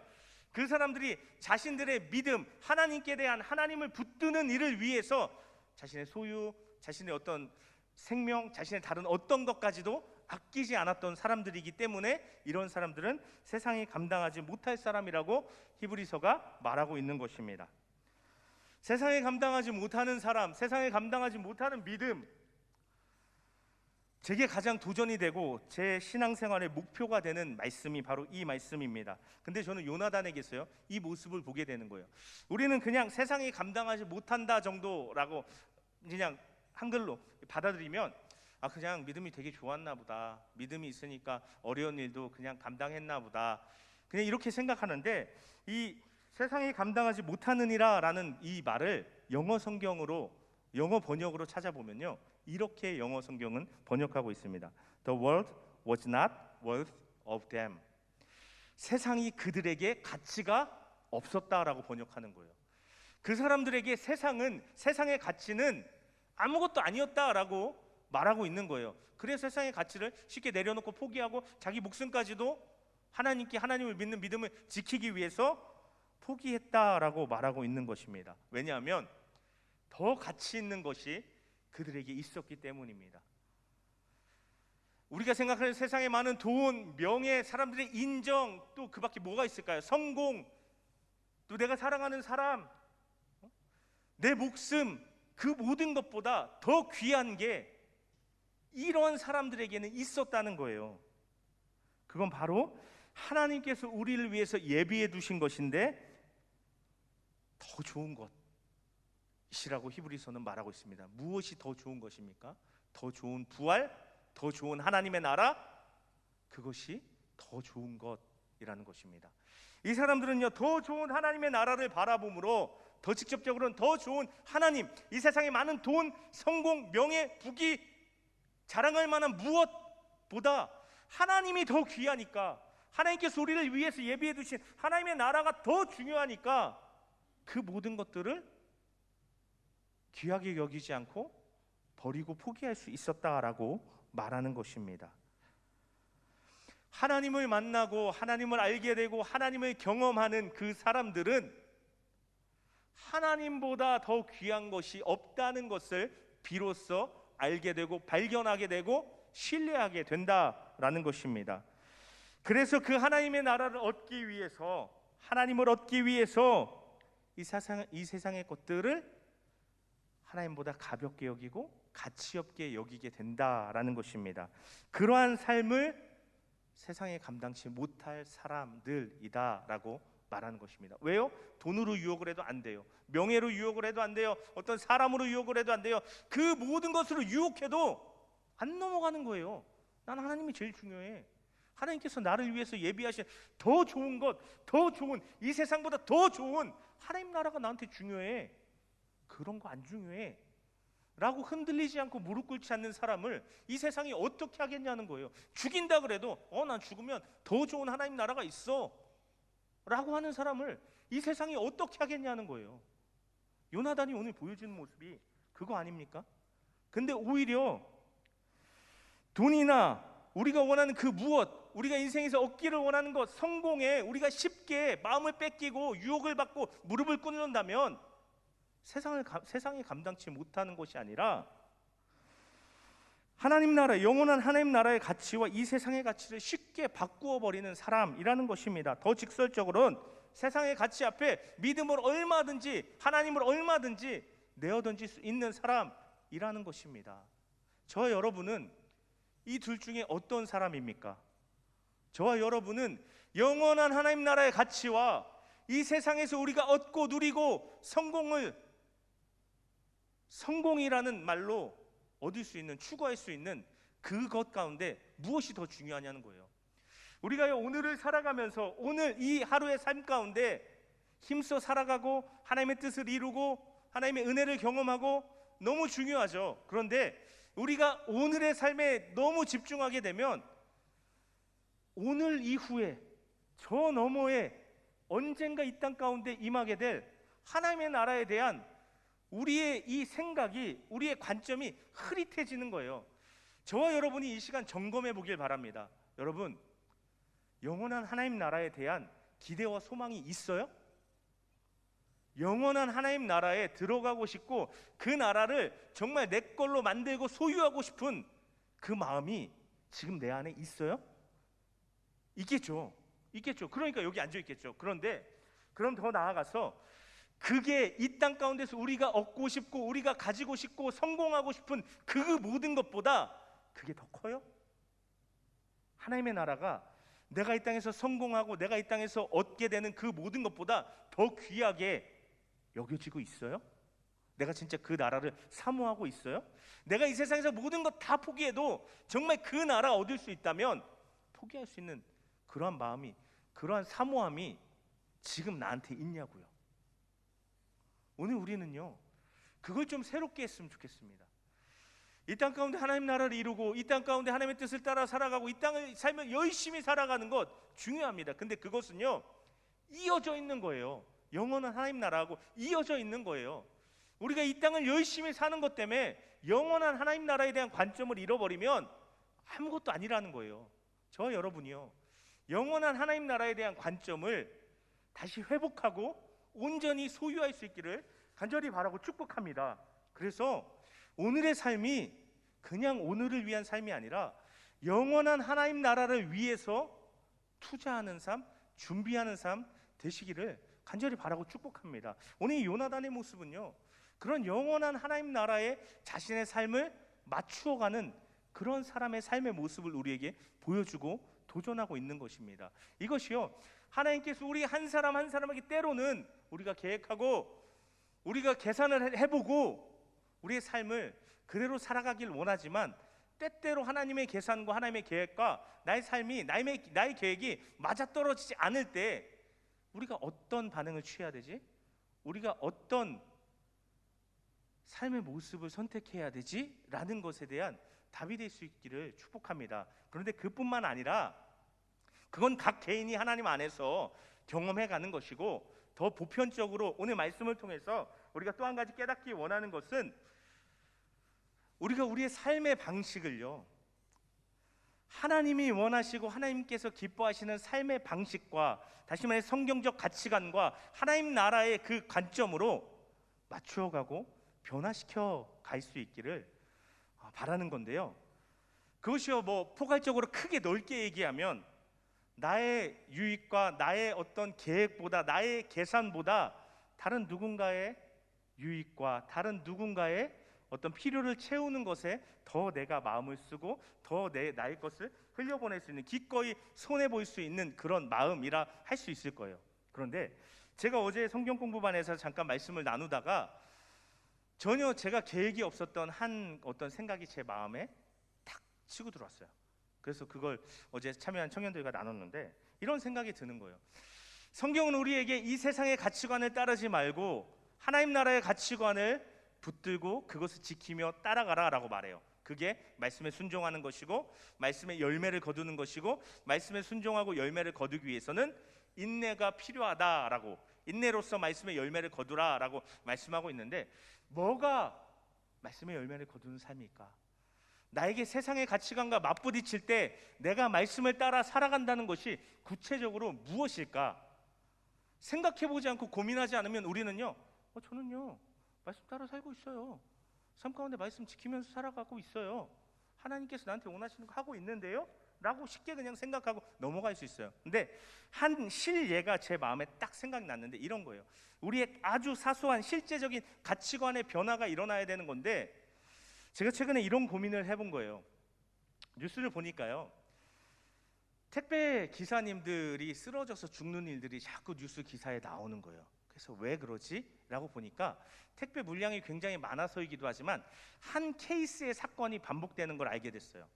그 사람들이 자신들의 믿음, 하나님께 대한 하나님을 붙드는 일을 위해서 자신의 소유, 자신의 어떤 생명, 자신의 다른 어떤 것까지도 아끼지 않았던 사람들이기 때문에 이런 사람들은 세상이 감당하지 못할 사람이라고 히브리서가 말하고 있는 것입니다. 세상에 감당하지 못하는 사람, 세상에 감당하지 못하는 믿음, 제게 가장 도전이 되고 제 신앙생활의 목표가 되는 말씀이 바로 이 말씀입니다. 근데 저는 요나단에게서요 이 모습을 보게 되는 거예요. 우리는 그냥 세상이 감당하지 못한다 정도라고 그냥 한글로 받아들이면 그냥 믿음이 되게 좋았나 보다, 믿음이 있으니까 어려운 일도 그냥 감당했나 보다, 그냥 이렇게 생각하는데 이 세상이 감당하지 못하느니라 라는 이 말을 영어 번역으로 찾아보면요 이렇게 영어 성경은 번역하고 있습니다. The world was not worth of them. 세상이 그들에게 가치가 없었다라고 번역하는 거예요. 그 사람들에게 세상의 가치는 아무것도 아니었다라고 말하고 있는 거예요. 그래서 세상의 가치를 쉽게 내려놓고 포기하고 자기 목숨까지도 하나님을 믿는 믿음을 지키기 위해서 포기했다라고 말하고 있는 것입니다. 왜냐하면 더 가치 있는 것이 그들에게 있었기 때문입니다. 우리가 생각하는 세상에 많은 돈, 명예, 사람들의 인정, 또 그 밖에 뭐가 있을까요? 성공, 또 내가 사랑하는 사람, 내 목숨, 그 모든 것보다 더 귀한 게 이런 사람들에게는 있었다는 거예요. 그건 바로 하나님께서 우리를 위해서 예비해 두신 것인데 더 좋은 것이라고 히브리서는 말하고 있습니다. 무엇이 더 좋은 것입니까? 더 좋은 부활, 더 좋은 하나님의 나라, 그것이 더 좋은 것이라는 것입니다. 이 사람들은요 더 좋은 하나님의 나라를 바라봄으로 더 직접적으로는 더 좋은 하나님, 이 세상에 많은 돈, 성공, 명예, 부귀, 자랑할 만한 무엇보다 하나님이 더 귀하니까, 하나님께서 우리를 위해서 예비해 두신 하나님의 나라가 더 중요하니까 그 모든 것들을 귀하게 여기지 않고 버리고 포기할 수 있었다라고 말하는 것입니다. 하나님을 만나고 하나님을 알게 되고 하나님을 경험하는 그 사람들은 하나님보다 더 귀한 것이 없다는 것을 비로소 알게 되고 발견하게 되고 신뢰하게 된다라는 것입니다. 그래서 그 하나님의 나라를 얻기 위해서, 하나님을 얻기 위해서 이 세상의 것들을 하나님보다 가볍게 여기고 가치 없게 여기게 된다라는 것입니다. 그러한 삶을 세상에 감당치 못할 사람들이다라고 말하는 것입니다. 왜요? 돈으로 유혹을 해도 안 돼요. 명예로 유혹을 해도 안 돼요. 어떤 사람으로 유혹을 해도 안 돼요. 그 모든 것으로 유혹해도 안 넘어가는 거예요. 난 하나님이 제일 중요해. 하나님께서 나를 위해서 예비하신 더 좋은 것, 더 좋은, 이 세상보다 더 좋은 하나님 나라가 나한테 중요해. 그런 거 안 중요해 라고 흔들리지 않고 무릎 꿇지 않는 사람을 이 세상이 어떻게 하겠냐는 거예요. 죽인다 그래도 난 죽으면 더 좋은 하나님 나라가 있어 라고 하는 사람을 이 세상이 어떻게 하겠냐는 거예요. 요나단이 오늘 보여주는 모습이 그거 아닙니까? 근데 오히려 돈이나 우리가 원하는 그 무엇, 우리가 인생에서 얻기를 원하는 것, 성공에 우리가 쉽게 마음을 뺏기고 유혹을 받고 무릎을 꿇는다면 세상이 감당치 못하는 것이 아니라 하나님 나라, 영원한 하나님 나라의 가치와 이 세상의 가치를 쉽게 바꾸어 버리는 사람이라는 것입니다. 더 직설적으로는 세상의 가치 앞에 믿음을 얼마든지, 하나님을 얼마든지 내어 던질 수 있는 사람이라는 것입니다. 저와 여러분은 이 둘 중에 어떤 사람입니까? 저와 여러분은 영원한 하나님 나라의 가치와 이 세상에서 우리가 얻고 누리고 성공이라는 말로 얻을 수 있는, 추구할 수 있는 그것 가운데 무엇이 더 중요하냐는 거예요. 우리가 오늘을 살아가면서 오늘 이 하루의 삶 가운데 힘써 살아가고 하나님의 뜻을 이루고 하나님의 은혜를 경험하고 너무 중요하죠. 그런데 우리가 오늘의 삶에 너무 집중하게 되면 오늘 이후에 저 너머에 언젠가 이 땅 가운데 임하게 될 하나님의 나라에 대한 우리의 이 생각이, 우리의 관점이 흐릿해지는 거예요. 저와 여러분이 이 시간 점검해 보길 바랍니다. 여러분, 영원한 하나님 나라에 대한 기대와 소망이 있어요? 영원한 하나님 나라에 들어가고 싶고 그 나라를 정말 내 걸로 만들고 소유하고 싶은 그 마음이 지금 내 안에 있어요? 있겠죠. 그러니까 여기 앉아 있겠죠. 그런데 그럼 더 나아가서 그게 이 땅 가운데서 우리가 얻고 싶고 우리가 가지고 싶고 성공하고 싶은 그 모든 것보다 그게 더 커요? 하나님의 나라가 내가 이 땅에서 성공하고 내가 이 땅에서 얻게 되는 그 모든 것보다 더 귀하게 여겨지고 있어요? 내가 진짜 그 나라를 사모하고 있어요? 내가 이 세상에서 모든 것 다 포기해도 정말 그 나라 얻을 수 있다면 포기할 수 있는 그러한 마음이, 그러한 사모함이 지금 나한테 있냐고요. 오늘 우리는요, 그걸 좀 새롭게 했으면 좋겠습니다. 이 땅 가운데 하나님 나라를 이루고 이 땅 가운데 하나님의 뜻을 따라 살아가고 이 땅을 살면 열심히 살아가는 것 중요합니다. 근데 그것은요, 이어져 있는 거예요. 영원한 하나님 나라하고 이어져 있는 거예요. 우리가 이 땅을 열심히 사는 것 때문에 영원한 하나님 나라에 대한 관점을 잃어버리면 아무것도 아니라는 거예요. 저와 여러분이요, 영원한 하나님 나라에 대한 관점을 다시 회복하고 온전히 소유할 수 있기를 간절히 바라고 축복합니다. 그래서 오늘의 삶이 그냥 오늘을 위한 삶이 아니라 영원한 하나님 나라를 위해서 투자하는 삶, 준비하는 삶 되시기를 간절히 바라고 축복합니다. 오늘 이 요나단의 모습은요, 그런 영원한 하나님 나라에 자신의 삶을 맞추어가는 그런 사람의 삶의 모습을 우리에게 보여주고 도전하고 있는 것입니다. 이것이요, 하나님께서 우리 한 사람 한 사람에게 때로는 우리가 계획하고 우리가 계산을 해보고 우리의 삶을 그대로 살아가길 원하지만 때때로 하나님의 계산과 하나님의 계획과 나의 삶이 나의 계획이 맞아떨어지지 않을 때 우리가 어떤 반응을 취해야 되지? 우리가 어떤 삶의 모습을 선택해야 되지? 라는 것에 대한 답이 될 수 있기를 축복합니다. 그런데 그뿐만 아니라 그건 각 개인이 하나님 안에서 경험해가는 것이고, 더 보편적으로 오늘 말씀을 통해서 우리가 또 한 가지 깨닫기 원하는 것은 우리가 우리의 삶의 방식을요, 하나님이 원하시고 하나님께서 기뻐하시는 삶의 방식과 다시 말해 성경적 가치관과 하나님 나라의 그 관점으로 맞추어가고 변화시켜 갈 수 있기를 바라는 건데요. 그것이요, 뭐 포괄적으로 크게 넓게 얘기하면 나의 유익과 나의 어떤 계획보다, 나의 계산보다 다른 누군가의 유익과 다른 누군가의 어떤 필요를 채우는 것에 더 내가 마음을 쓰고 더 나의 것을 흘려보낼 수 있는, 기꺼이 손해볼 수 있는 그런 마음이라 할 수 있을 거예요. 그런데 제가 어제 성경 공부반에서 잠깐 말씀을 나누다가 전혀 제가 계획이 없었던 한 어떤 생각이 제 마음에 탁 치고 들어왔어요. 그래서 그걸 어제 참여한 청년들과 나눴는데 이런 생각이 드는 거예요. 성경은 우리에게 이 세상의 가치관을 따르지 말고 하나님 나라의 가치관을 붙들고 그것을 지키며 따라가라라고 말해요. 그게 말씀에 순종하는 것이고 말씀에 열매를 거두는 것이고, 말씀에 순종하고 열매를 거두기 위해서는 인내가 필요하다라고, 인내로서 말씀의 열매를 거두라라고 말씀하고 있는데, 뭐가 말씀의 열매를 거두는 삶일까? 나에게 세상의 가치관과 맞부딪힐 때 내가 말씀을 따라 살아간다는 것이 구체적으로 무엇일까? 생각해보지 않고 고민하지 않으면 우리는요, 저는요 말씀 따라 살고 있어요. 삶 가운데 말씀 지키면서 살아가고 있어요. 하나님께서 나한테 원하시는 거 하고 있는데요? 라고 쉽게 그냥 생각하고 넘어갈 수 있어요. 근데 한 실예가 제 마음에 딱 생각이 났는데 이런 거예요. 우리의 아주 사소한 실제적인 가치관의 변화가 일어나야 되는 건데, 제가 최근에 이런 고민을 해본 거예요. 뉴스를 보니까요, 택배 기사님들이 쓰러져서 죽는 일들이 자꾸 뉴스 기사에 나오는 거예요. 그래서 왜 그러지? 라고 보니까 택배 물량이 굉장히 많아서이기도 하지만 한 케이스의 사건이 반복되는 걸 알게 됐어요.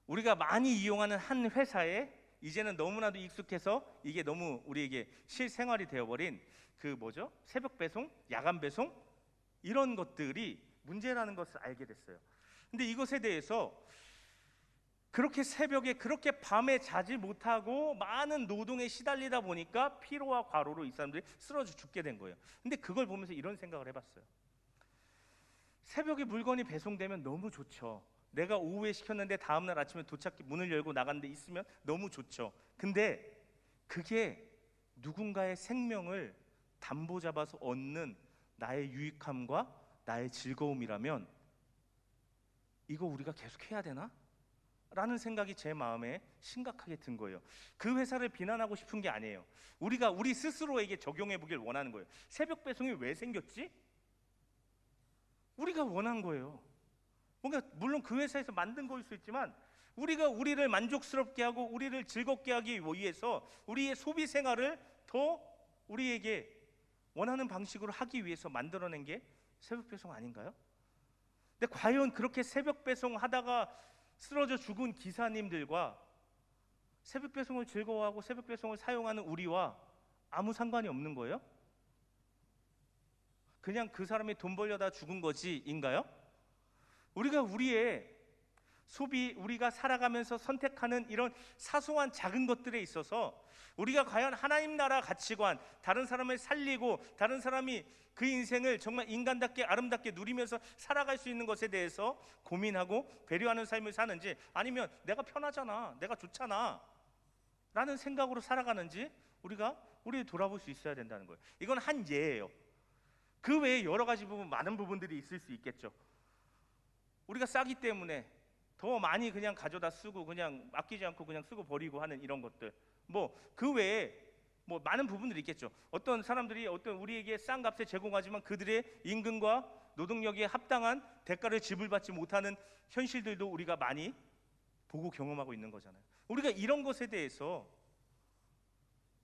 우리가 많이 이용하는 한 회사에 이제는 너무나도 익숙해서 이게 너무 우리에게 실생활이 되어버린 새벽 배송, 야간 배송 이런 것들이 문제라는 것을 알게 됐어요. 근데 이것에 대해서 그렇게 새벽에 그렇게 밤에 자지 못하고 많은 노동에 시달리다 보니까 피로와 과로로 이 사람들이 쓰러져 죽게 된 거예요. 근데 그걸 보면서 이런 생각을 해봤어요. 새벽에 물건이 배송되면 너무 좋죠. 내가 오후에 시켰는데 다음날 아침에 도착기 문을 열고 나갔는데 있으면 너무 좋죠. 근데 그게 누군가의 생명을 담보 잡아서 얻는 나의 유익함과 나의 즐거움이라면 이거 우리가 계속 해야 되나? 라는 생각이 제 마음에 심각하게 든 거예요. 그 회사를 비난하고 싶은 게 아니에요. 우리가 우리 스스로에게 적용해 보길 원하는 거예요. 새벽 배송이 왜 생겼지? 우리가 원한 거예요. 뭔가 물론 그 회사에서 만든 거일 수 있지만 우리가 우리를 만족스럽게 하고 우리를 즐겁게 하기 위해서 우리의 소비 생활을 더 우리에게 원하는 방식으로 하기 위해서 만들어낸 게 새벽 배송 아닌가요? 근데 과연 그렇게 새벽 배송 하다가 쓰러져 죽은 기사님들과 새벽 배송을 즐거워하고 새벽 배송을 사용하는 우리와 아무 상관이 없는 거예요? 그냥 그 사람이 돈 벌려다 죽은 거지인가요? 우리가 우리의 소비, 우리가 살아가면서 선택하는 이런 사소한 작은 것들에 있어서 우리가 과연 하나님 나라 가치관, 다른 사람을 살리고 다른 사람이 그 인생을 정말 인간답게 아름답게 누리면서 살아갈 수 있는 것에 대해서 고민하고 배려하는 삶을 사는지, 아니면 내가 편하잖아, 내가 좋잖아 라는 생각으로 살아가는지 우리가 우리를 돌아볼 수 있어야 된다는 거예요. 이건 한 예예요. 그 외에 여러 가지 부분, 많은 부분들이 있을 수 있겠죠. 우리가 싸기 때문에 더 많이 그냥 가져다 쓰고 그냥 아끼지 않고 그냥 쓰고 버리고 하는 이런 것들, 그 외에 많은 부분들이 있겠죠. 어떤 사람들이 어떤 우리에게 싼 값에 제공하지만 그들의 임금과 노동력에 합당한 대가를 지불받지 못하는 현실들도 우리가 많이 보고 경험하고 있는 거잖아요. 우리가 이런 것에 대해서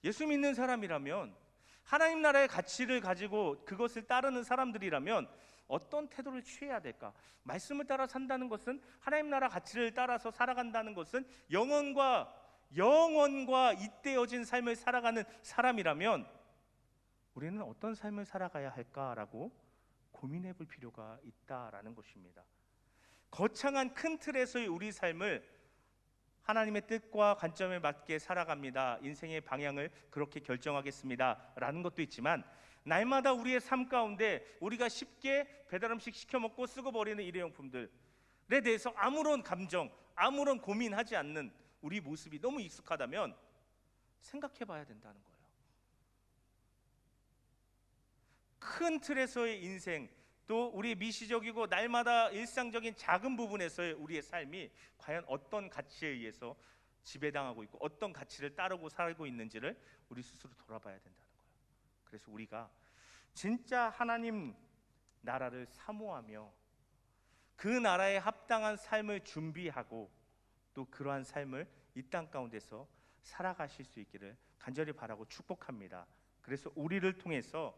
예수 믿는 사람이라면, 하나님 나라의 가치를 가지고 그것을 따르는 사람들이라면 어떤 태도를 취해야 될까? 말씀을 따라 산다는 것은, 하나님 나라 가치를 따라서 살아간다는 것은 영원과 잇대어진 삶을 살아가는 사람이라면 우리는 어떤 삶을 살아가야 할까라고 고민해 볼 필요가 있다라는 것입니다. 거창한 큰 틀에서의 우리 삶을 하나님의 뜻과 관점에 맞게 살아갑니다, 인생의 방향을 그렇게 결정하겠습니다 라는 것도 있지만, 날마다 우리의 삶 가운데 우리가 쉽게 배달음식 시켜 먹고 쓰고 버리는 일회용품들에 대해서 아무런 감정, 아무런 고민하지 않는 우리 모습이 너무 익숙하다면 생각해 봐야 된다는 거예요. 큰 틀에서의 인생, 또 우리의 미시적이고 날마다 일상적인 작은 부분에서의 우리의 삶이 과연 어떤 가치에 의해서 지배당하고 있고 어떤 가치를 따르고 살고 있는지를 우리 스스로 돌아봐야 된다는 거예요. 그래서 우리가 진짜 하나님 나라를 사모하며 그 나라에 합당한 삶을 준비하고 또 그러한 삶을 이 땅 가운데서 살아가실 수 있기를 간절히 바라고 축복합니다. 그래서 우리를 통해서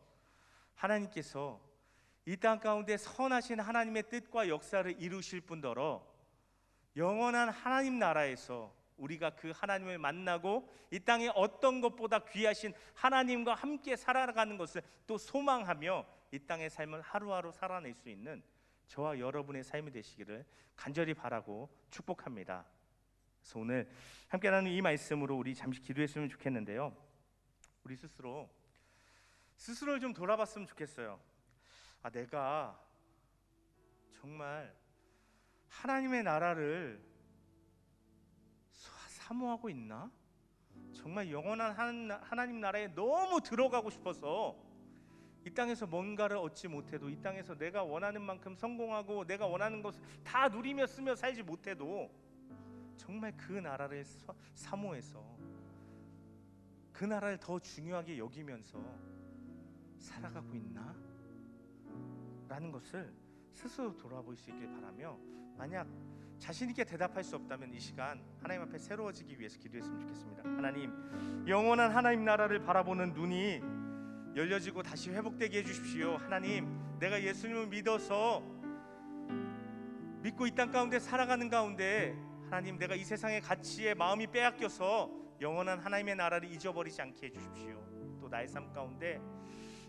하나님께서 이 땅 가운데 선하신 하나님의 뜻과 역사를 이루실 뿐더러 영원한 하나님 나라에서 우리가 그 하나님을 만나고 이 땅에 어떤 것보다 귀하신 하나님과 함께 살아가는 것을 또 소망하며 이 땅의 삶을 하루하루 살아낼 수 있는 저와 여러분의 삶이 되시기를 간절히 바라고 축복합니다. 그래서 오늘 함께 나누는 이 말씀으로 우리 잠시 기도했으면 좋겠는데요, 우리 스스로를 좀 돌아봤으면 좋겠어요. 내가 정말 하나님의 나라를 사모하고 있나? 정말 영원한 하나님 나라에 너무 들어가고 싶어서 이 땅에서 뭔가를 얻지 못해도, 이 땅에서 내가 원하는 만큼 성공하고 내가 원하는 것을 다 누리며 쓰며 살지 못해도 정말 그 나라를 사모해서 그 나라를 더 중요하게 여기면서 살아가고 있나? 라는 것을 스스로 돌아볼 수 있길 바라며, 만약 자신 있게 대답할 수 없다면 이 시간 하나님 앞에 새로워지기 위해서 기도했으면 좋겠습니다. 하나님, 영원한 하나님 나라를 바라보는 눈이 열려지고 다시 회복되게 해주십시오. 하나님, 내가 예수님을 믿어서 믿고 이 땅 가운데 살아가는 가운데 하나님, 내가 이 세상의 가치에 마음이 빼앗겨서 영원한 하나님의 나라를 잊어버리지 않게 해주십시오. 또 나의 삶 가운데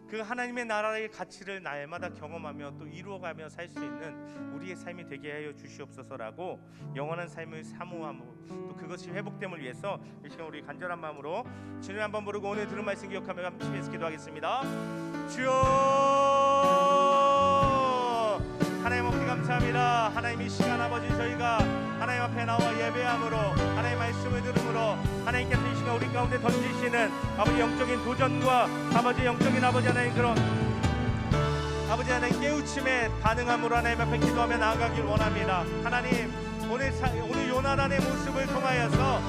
그 하나님의 나라의 가치를 날마다 경험하며 또 이루어가며 살 수 있는 우리의 삶이 되게 하여 주시옵소서라고 영원한 삶을 사모함으로 또 그것이 회복됨을 위해서 이 시간 우리 간절한 마음으로 주님 한번 부르고 오늘 들은 말씀 기억하며 함께 기도하겠습니다. 주여, 하나님 아버지 감사합니다. 하나님, 이 시간 아버지 저희가 하나님 앞에 나와 예배함으로 하나님 말씀을 들음으로 하나님께서 이 시간 우리 가운데 던지시는 아버지 영적인 도전과 아버지 영적인 아버지 하나님 그런 아버지 하나님 깨우침에 반응함으로 하나님 앞에 기도하며 나아가길 원합니다. 하나님, 오늘 요나단의 모습을 통하여서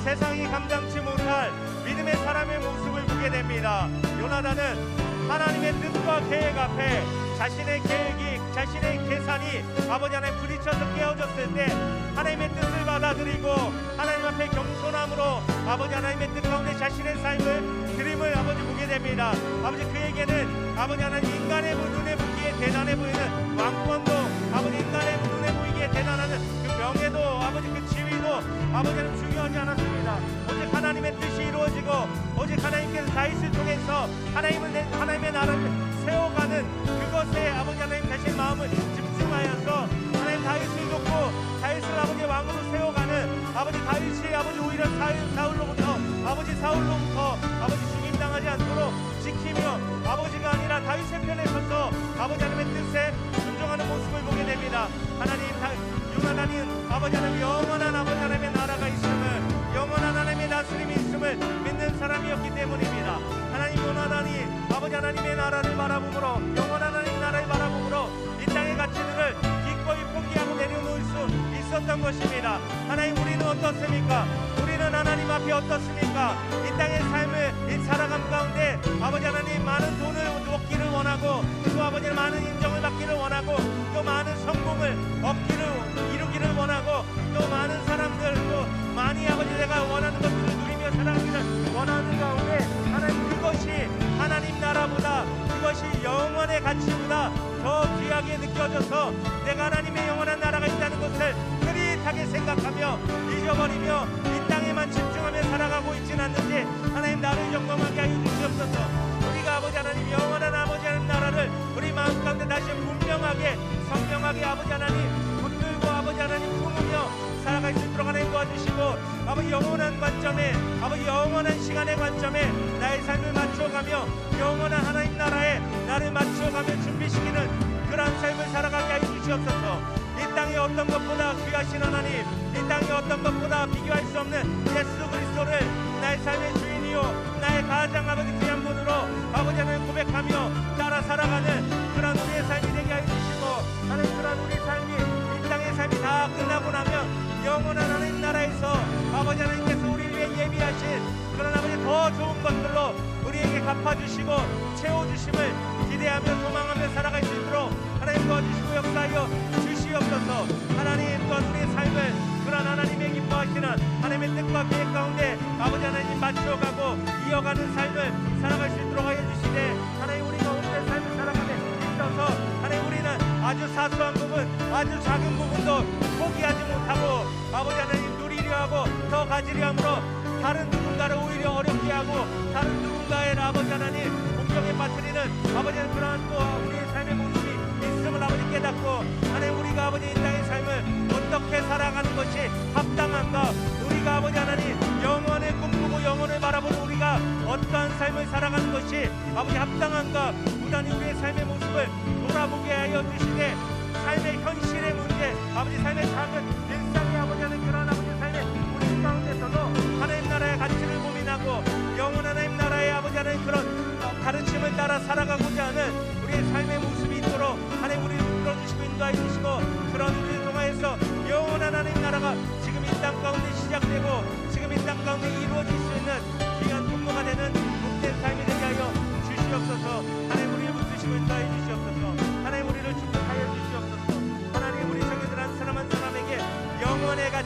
세상이 감당치 못할 믿음의 사람의 모습을 보게 됩니다. 요나단은 하나님의 뜻과 계획 앞에 자신의 계획이, 자신의 계산이 아버지 하나님 부딪혀서 깨어졌을 때 하나님의 뜻을 받아들이고 하나님 앞에 겸손함으로 아버지 하나님의 뜻 가운데 자신의 삶을 드림을 아버지 보게 됩니다. 아버지, 그에게는 아버지 하나님 인간의 눈에 보기에 대단해 보이는 왕권도, 아버지 인간의 눈에 보이기에 대단하는 그 명예도, 아버지 그 지위도 아버지 하나님 중요하지 않았습니다. 오직 하나님의 뜻이 이루어지고 오직 하나님께서 다윗을 통해서 하나님의 나라를 세워가는 그것에 아버지 하나님 자신의 마음을 집중하여서 하나님 다윗을 돕고 다윗을 아버지 왕으로 세워가는 아버지 다윗이 아버지 오히려 사울로부터 아버지 죽임당하지 않도록 지키며 아버지가 아니라 다윗의 편에 서서 아버지 하나님의 뜻에 순종하는 모습을 보게 됩니다. 하나님, 요나단이 아버지 하나님 영원한 아버지 하나님의 나라가 있음을, 영원한 하나님의 다스림이 있음을 믿는 사람이었기 때문입니다. 하나님, 요나단이 아버지 하나님의 나라를 바라보므로, 영원한 하나님의 나라를 바라보므로 이 땅의 가치들을 기꺼이 포기하고 내려놓을 수 있었던 것입니다. 하나님, 우리는 어떻습니까? 우리는 하나님 앞에 어떻습니까? 이 땅의 삶을 살아감 가운데 아버지 하나님 많은 돈을 얻기를 원하고 또 아버지 많은 인정을 받기를 원하고 또 많은 성공을 이루기를 원하고 또 많은 사람들 또 많이 아버지 내가 원하는 것들을 누리며 살아가기를 원하는 가운데 하나님, 그것이 하나님 나라보다, 그것이 영원의 가치보다 더 귀하게 느껴져서 내가 하나님의 영원한 나라가 있다는 것을 흐릿하게 생각하며 잊어버리며 이 땅에만 집중하며 살아가고 있지는 않는지 하나님, 나를 영광하게 하여 주시옵소서. 우리가 아버지 하나님 영원한 아버지 하나님 나라를 우리 마음 가운데 다시 분명하게 선명하게 아버지 하나님 붙들고 아버지 하나님 품으며 살아갈 수 있도록 하나님 도와주시고, 아버지 영원한 관점에, 아버지 영원한 시간의 관점에 나의 삶을 맞춰가며 영원한 하나님 나라에 나를 맞춰가며 준비시키는 그러한 삶을 살아가게 하여 주시옵소서. 이 땅의 어떤 것보다 귀하신 하나님, 이 땅의 어떤 것보다 비교할 수 없는 예수 그리스도를 나의 삶의 주인이요 나의 가장 아버지 귀한 분으로 아버지 하나님 고백하며 따라 살아가는 그런 우리의 삶이 되게 하여 주시고, 하나님 그런 우리의 삶이, 이 땅의 삶이 다 끝나고 나면 영원한 하나님 나라에서 아버지 하나님께서 우리를 위해 예비하신 그런 아버지 더 좋은 것들로 우리에게 갚아주시고 채워주심을 기대하며 소망하며 살아갈 수 있도록 하나님 도와주시고 역사하여 주시옵소서. 하나님, 또한 우리의 삶을 그런 하나님의 기뻐하시는 하나님의 뜻과 계획 가운데 아버지 하나님 맞춰가고 이어가는 삶을 살아갈 수 있도록 하여 주시되, 하나님 우리가 오늘의 삶을 살아가며 있어서 하나님 우리는 아주 사소한 부분, 아주 작은 부분도 포기하지 못하고 아버지 하나님 누리려 하고 더 가지려 함으로 다른 누군가를 오히려 어렵게 하고 다른 누군가의 아버지 하나님 공격에 빠뜨리는 아버지 그러한 또 우리의 삶의 모습이 있음을 아버지 깨닫고, 하나님 우리가 아버지 이 땅의 삶을 어떻게 살아가는 것이 합당한가, 우리가 아버지 하나님 영원을 꿈꾸고 영원을 바라보는 우리가 어떠한 삶을 살아가는 것이 아버지 합당한가, 부단히 우리의 삶의 모습을 돌아보게 하여 주시되 삶의 현실의 문제, 아버지 삶의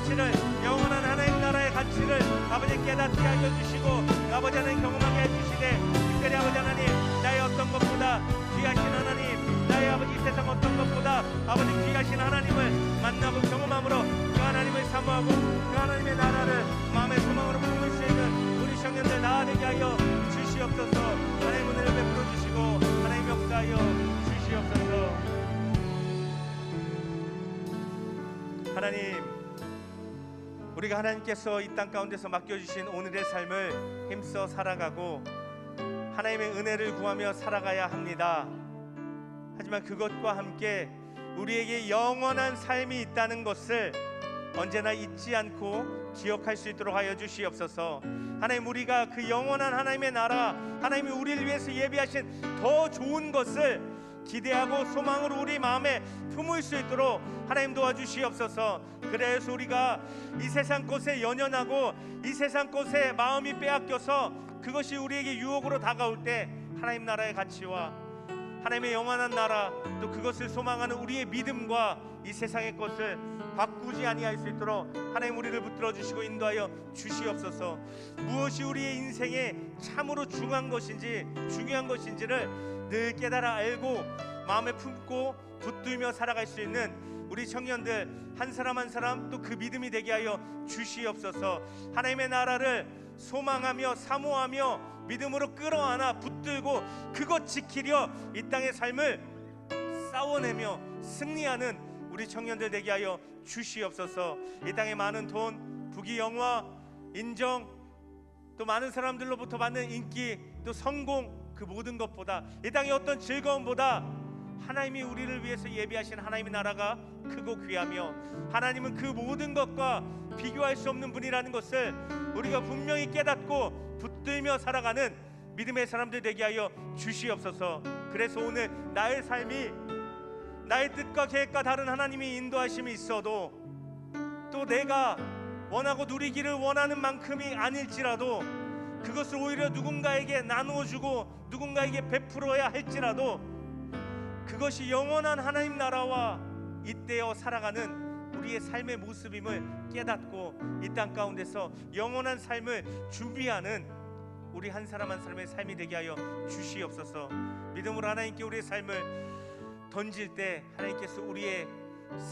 가치를, 영원한 하나님 나라의 가치를 아버지 깨닫게 하여 주시고 아버지 하나님 경험하게 해주시되, 특별히 아버지 하나님 나의 어떤 것보다 귀하신 하나님, 나의 아버지 이 세상 어떤 것보다 아버지 귀하신 하나님을 만나고 경험함으로 그 하나님을 사모하고 그 하나님의 나라를 마음의 소망으로 품을 수 있는 우리 청년들 나아되게 하여 주시옵소서. 하나님 은혜를 베풀어 주시고 하나님 역사하여 주시옵소서. 하나님, 우리가 하나님께서 이 땅 가운데서 맡겨주신 오늘의 삶을 힘써 살아가고 하나님의 은혜를 구하며 살아가야 합니다. 하지만 그것과 함께 우리에게 영원한 삶이 있다는 것을 언제나 잊지 않고 기억할 수 있도록 하여 주시옵소서. 하나님, 우리가 그 영원한 하나님의 나라, 하나님이 우리를 위해서 예비하신 더 좋은 것을 기대하고 소망으로 우리 마음에 품을 수 있도록 하나님 도와주시옵소서. 그래서 우리가 이 세상 것에 연연하고 이 세상 것에 마음이 빼앗겨서 그것이 우리에게 유혹으로 다가올 때 하나님 나라의 가치와 하나님의 영원한 나라, 또 그것을 소망하는 우리의 믿음과 이 세상의 것을 바꾸지 아니할 수 있도록 하나님 우리를 붙들어 주시고 인도하여 주시옵소서. 무엇이 우리의 인생에 참으로 중요한 것인지를 늘 깨달아 알고 마음에 품고 붙들며 살아갈 수 있는 우리 청년들 한 사람 한 사람 또 그 믿음이 되게 하여 주시옵소서. 하나님의 나라를 소망하며 사모하며 믿음으로 끌어안아 붙들고 그것 지키려 이 땅의 삶을 싸워내며 승리하는 우리 청년들 되게 하여 주시옵소서. 이 땅에 많은 돈, 부귀, 영화, 인정, 또 많은 사람들로부터 받는 인기, 또 성공, 그 모든 것보다 이 땅의 어떤 즐거움보다 하나님이 우리를 위해서 예비하신 하나님의 나라가 크고 귀하며 하나님은 그 모든 것과 비교할 수 없는 분이라는 것을 우리가 분명히 깨닫고 붙들며 살아가는 믿음의 사람들 되게 하여 주시옵소서. 그래서 오늘 나의 삶이 나의 뜻과 계획과 다른 하나님이 인도하심이 있어도 또 내가 원하고 누리기를 원하는 만큼이 아닐지라도 그것을 오히려 누군가에게 나누어주고 누군가에게 베풀어야 할지라도 그것이 영원한 하나님 나라와 잇대어 살아가는 우리의 삶의 모습임을 깨닫고 이 땅 가운데서 영원한 삶을 준비하는 우리 한 사람 한 사람의 삶이 되게 하여 주시옵소서. 믿음으로 하나님께 우리의 삶을 던질 때 하나님께서 우리의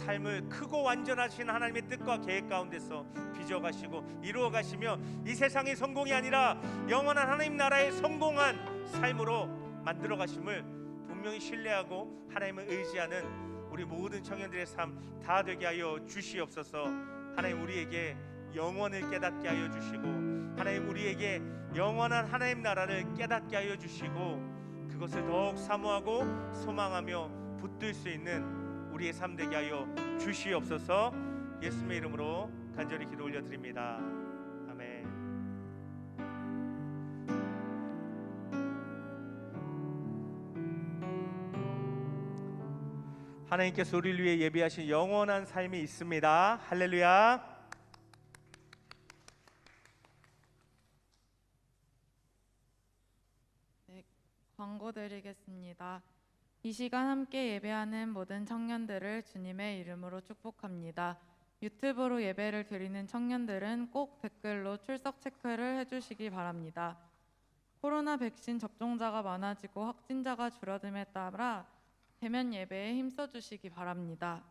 삶을 크고 완전하신 하나님의 뜻과 계획 가운데서 빚어가시고 이루어가시며 이 세상의 성공이 아니라 영원한 하나님 나라의 성공한 삶으로 만들어가심을 분명히 신뢰하고 하나님을 의지하는 우리 모든 청년들의 삶 다 되게 하여 주시옵소서. 하나님 우리에게 영원을 깨닫게 하여 주시고 하나님 우리에게 영원한 하나님 나라를 깨닫게 하여 주시고 그것을 더욱 사모하고 소망하며 붙들 수 있는 우리의 삶 되게 하여 주시옵소서. 예수님의 이름으로 간절히 기도 올려드립니다. 아멘. 하나님께서 우리를 위해 예비하신 영원한 삶이 있습니다. 할렐루야. 광고 드리겠습니다. 이 시간 함께 예배하는 모든 청년들을 주님의 이름으로 축복합니다. 유튜브로 예배를 드리는 청년들은 꼭 댓글로 출석 체크를 해주시기 바랍니다. 코로나 백신 접종자가 많아지고 확진자가 줄어듦에 따라 대면 예배에 힘써주시기 바랍니다.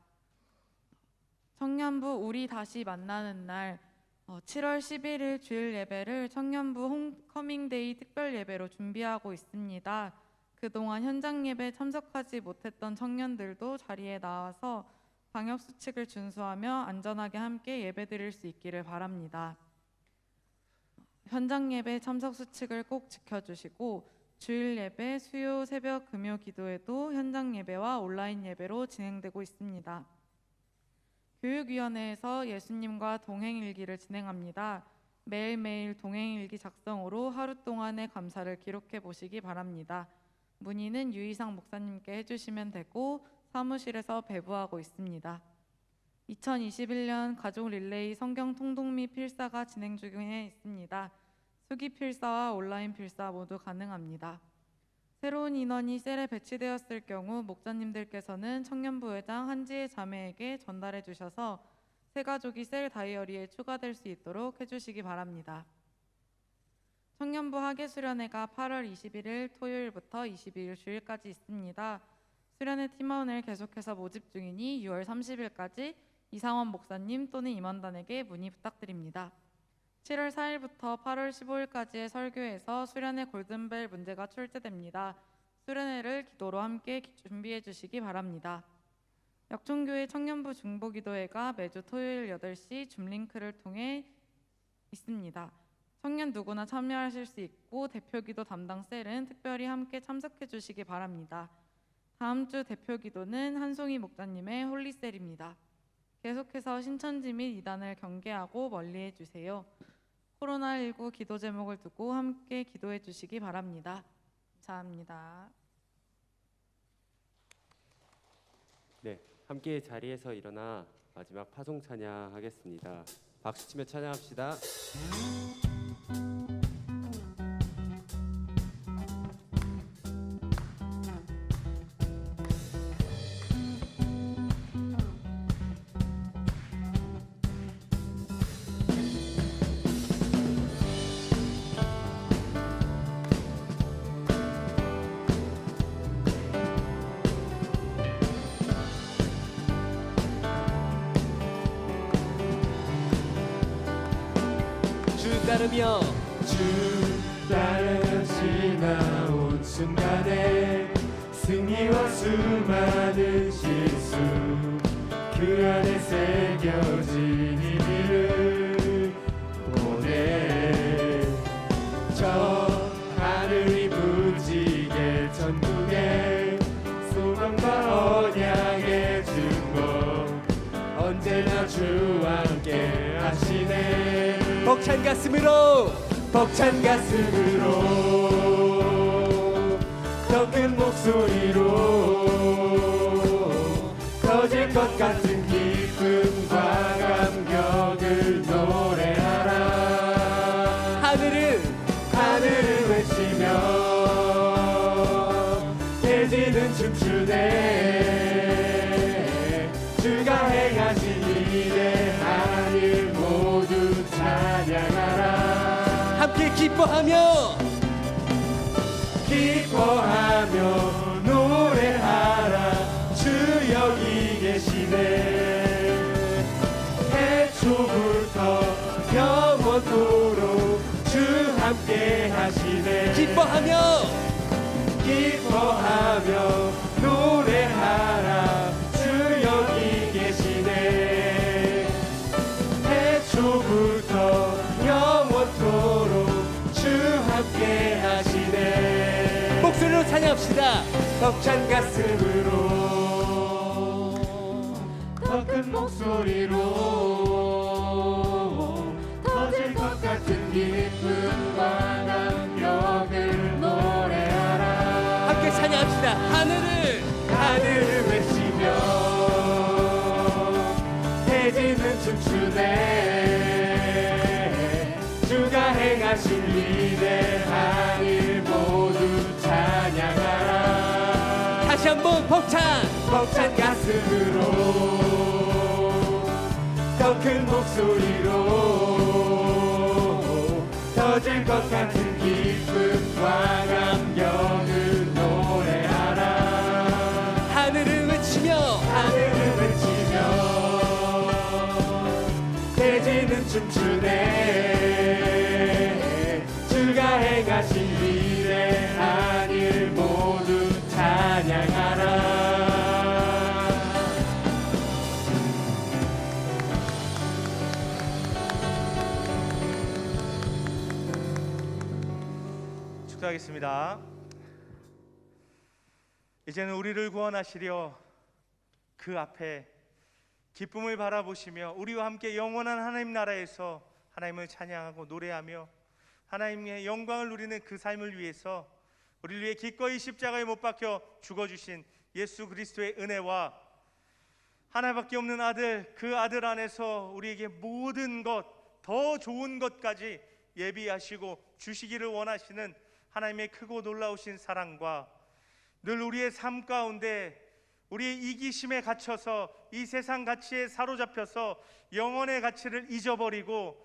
청년부 우리 다시 만나는 날 7월 11일 주일 예배를 청년부 홈커밍데이 특별 예배로 준비하고 있습니다. 그동안 현장 예배에 참석하지 못했던 청년들도 자리에 나와서 방역 수칙을 준수하며 안전하게 함께 예배드릴 수 있기를 바랍니다. 현장 예배 참석 수칙을 꼭 지켜주시고 주일 예배, 수요, 새벽, 금요 기도회도 현장 예배와 온라인 예배로 진행되고 있습니다. 교육위원회에서 예수님과 동행일기를 진행합니다. 매일매일 동행일기 작성으로 하루 동안의 감사를 기록해 보시기 바랍니다. 문의는 유희상 목사님께 해주시면 되고 사무실에서 배부하고 있습니다. 2021년 가족 릴레이 성경 통독 및 필사가 진행 중에 있습니다. 수기 필사와 온라인 필사 모두 가능합니다. 새로운 인원이 셀에 배치되었을 경우 목사님들께서는 청년부 회장 한지혜 자매에게 전달해 주셔서 새 가족이 셀 다이어리에 추가될 수 있도록 해주시기 바랍니다. 청년부 학예수련회가 8월 21일 토요일부터 22일 주일까지 있습니다. 수련회 팀원을 계속해서 모집 중이니 6월 30일까지 이상원 목사님 또는 임원단에게 문의 부탁드립니다. 7월 4일부터 8월 15일까지의 설교에서 수련회 골든벨 문제가 출제됩니다. 수련회를 기도로 함께 준비해 주시기 바랍니다. 역촌교회 청년부 중보기도회가 매주 토요일 8시 줌링크를 통해 있습니다. 청년 누구나 참여하실 수 있고 대표기도 담당 셀은 특별히 함께 참석해 주시기 바랍니다. 다음 주 대표기도는 한송이 목사님의 홀리셀입니다. 계속해서 신천지 및 이단을 경계하고 멀리해 주세요. 코로나19 기도 제목을 두고 함께 기도해 주시기 바랍니다. 감사합니다. 네, 함께 자리에서 일어나 마지막 파송 찬양하겠습니다. 박수 치며 찬양합시다. 따르며 주 따르며 지나온 순간에 승리와 수많은 실수 그 안에 새겨진 이 길을 보내 저 하늘이 무지개 천국에 소망과 언약의 증거 언제나 주와 함께 하시네 벅찬 가슴으로 더 큰 목소리로 터질 것 같은 기쁨과 감격을 노래하라 하늘은 외치며 대지는 춤추네 주가 행하신 이레한 일 모두 찬양하라 함께 기뻐하며 노래하라 주 여기 계시네 해초부터 영원토록 주 함께 하시네 기뻐하며 노래하라 주 여기 계시네 해초부터 영원토록 주 함께 하시네 목소리로 찬양합시다. 벅찬 가슴으로 더 큰 목소리로 터질 것 같은 기쁨과 감격을 노래하라 함께 찬양합시다. 하늘을 외치며 대지는 춤추네 주가 행하신 위대한 일 모두 찬양하라 다시 한번 벅찬 가슴으로 더 큰 목소리로 터질 것 같은 기쁨과 감격을 노래하라 하늘을 외치며 대지는 춤추네 주가 행하신 위대한 일 모두 찬양하라 축도하겠습니다. 이제는 우리를 구원하시려 그 앞에 기쁨을 바라보시며 우리와 함께 영원한 하나님 나라에서 하나님을 찬양하고 노래하며 하나님의 영광을 누리는 그 삶을 위해서 우리를 위해 기꺼이 십자가에 못 박혀 죽어주신 예수 그리스도의 은혜와 하나밖에 없는 아들, 그 아들 안에서 우리에게 모든 것, 더 좋은 것까지 예비하시고 주시기를 원하시는 하나님의 크고 놀라우신 사랑과 늘 우리의 삶 가운데 우리의 이기심에 갇혀서 이 세상 가치에 사로잡혀서 영혼의 가치를 잊어버리고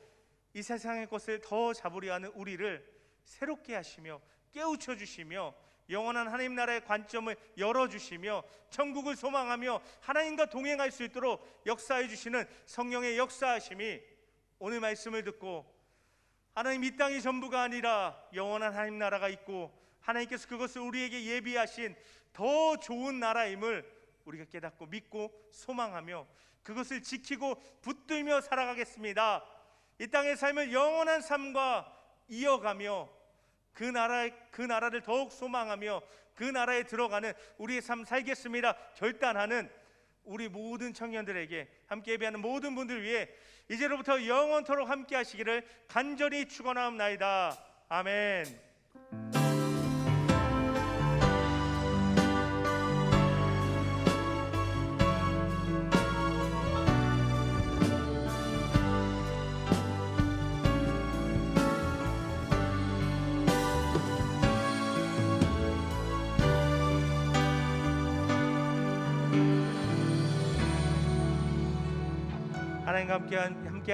이 세상의 것을 더 잡으려 하는 우리를 새롭게 하시며 깨우쳐 주시며 영원한 하나님 나라의 관점을 열어주시며 천국을 소망하며 하나님과 동행할 수 있도록 역사해 주시는 성령의 역사하심이 오늘 말씀을 듣고 하나님 이 땅이 전부가 아니라 영원한 하나님 나라가 있고 하나님께서 그것을 우리에게 예비하신 더 좋은 나라임을 우리가 깨닫고 믿고 소망하며 그것을 지키고 붙들며 살아가겠습니다. 이 땅의 삶을 영원한 삶과 이어가며 그 나라를 더욱 소망하며 그 나라에 들어가는 우리의 삶 살겠습니다 결단하는 우리 모든 청년들에게, 함께 예배하는 모든 분들 위해 이제로부터 영원토록 함께 하시기를 간절히 축원하옵나이다. 아멘. 하나님과 함께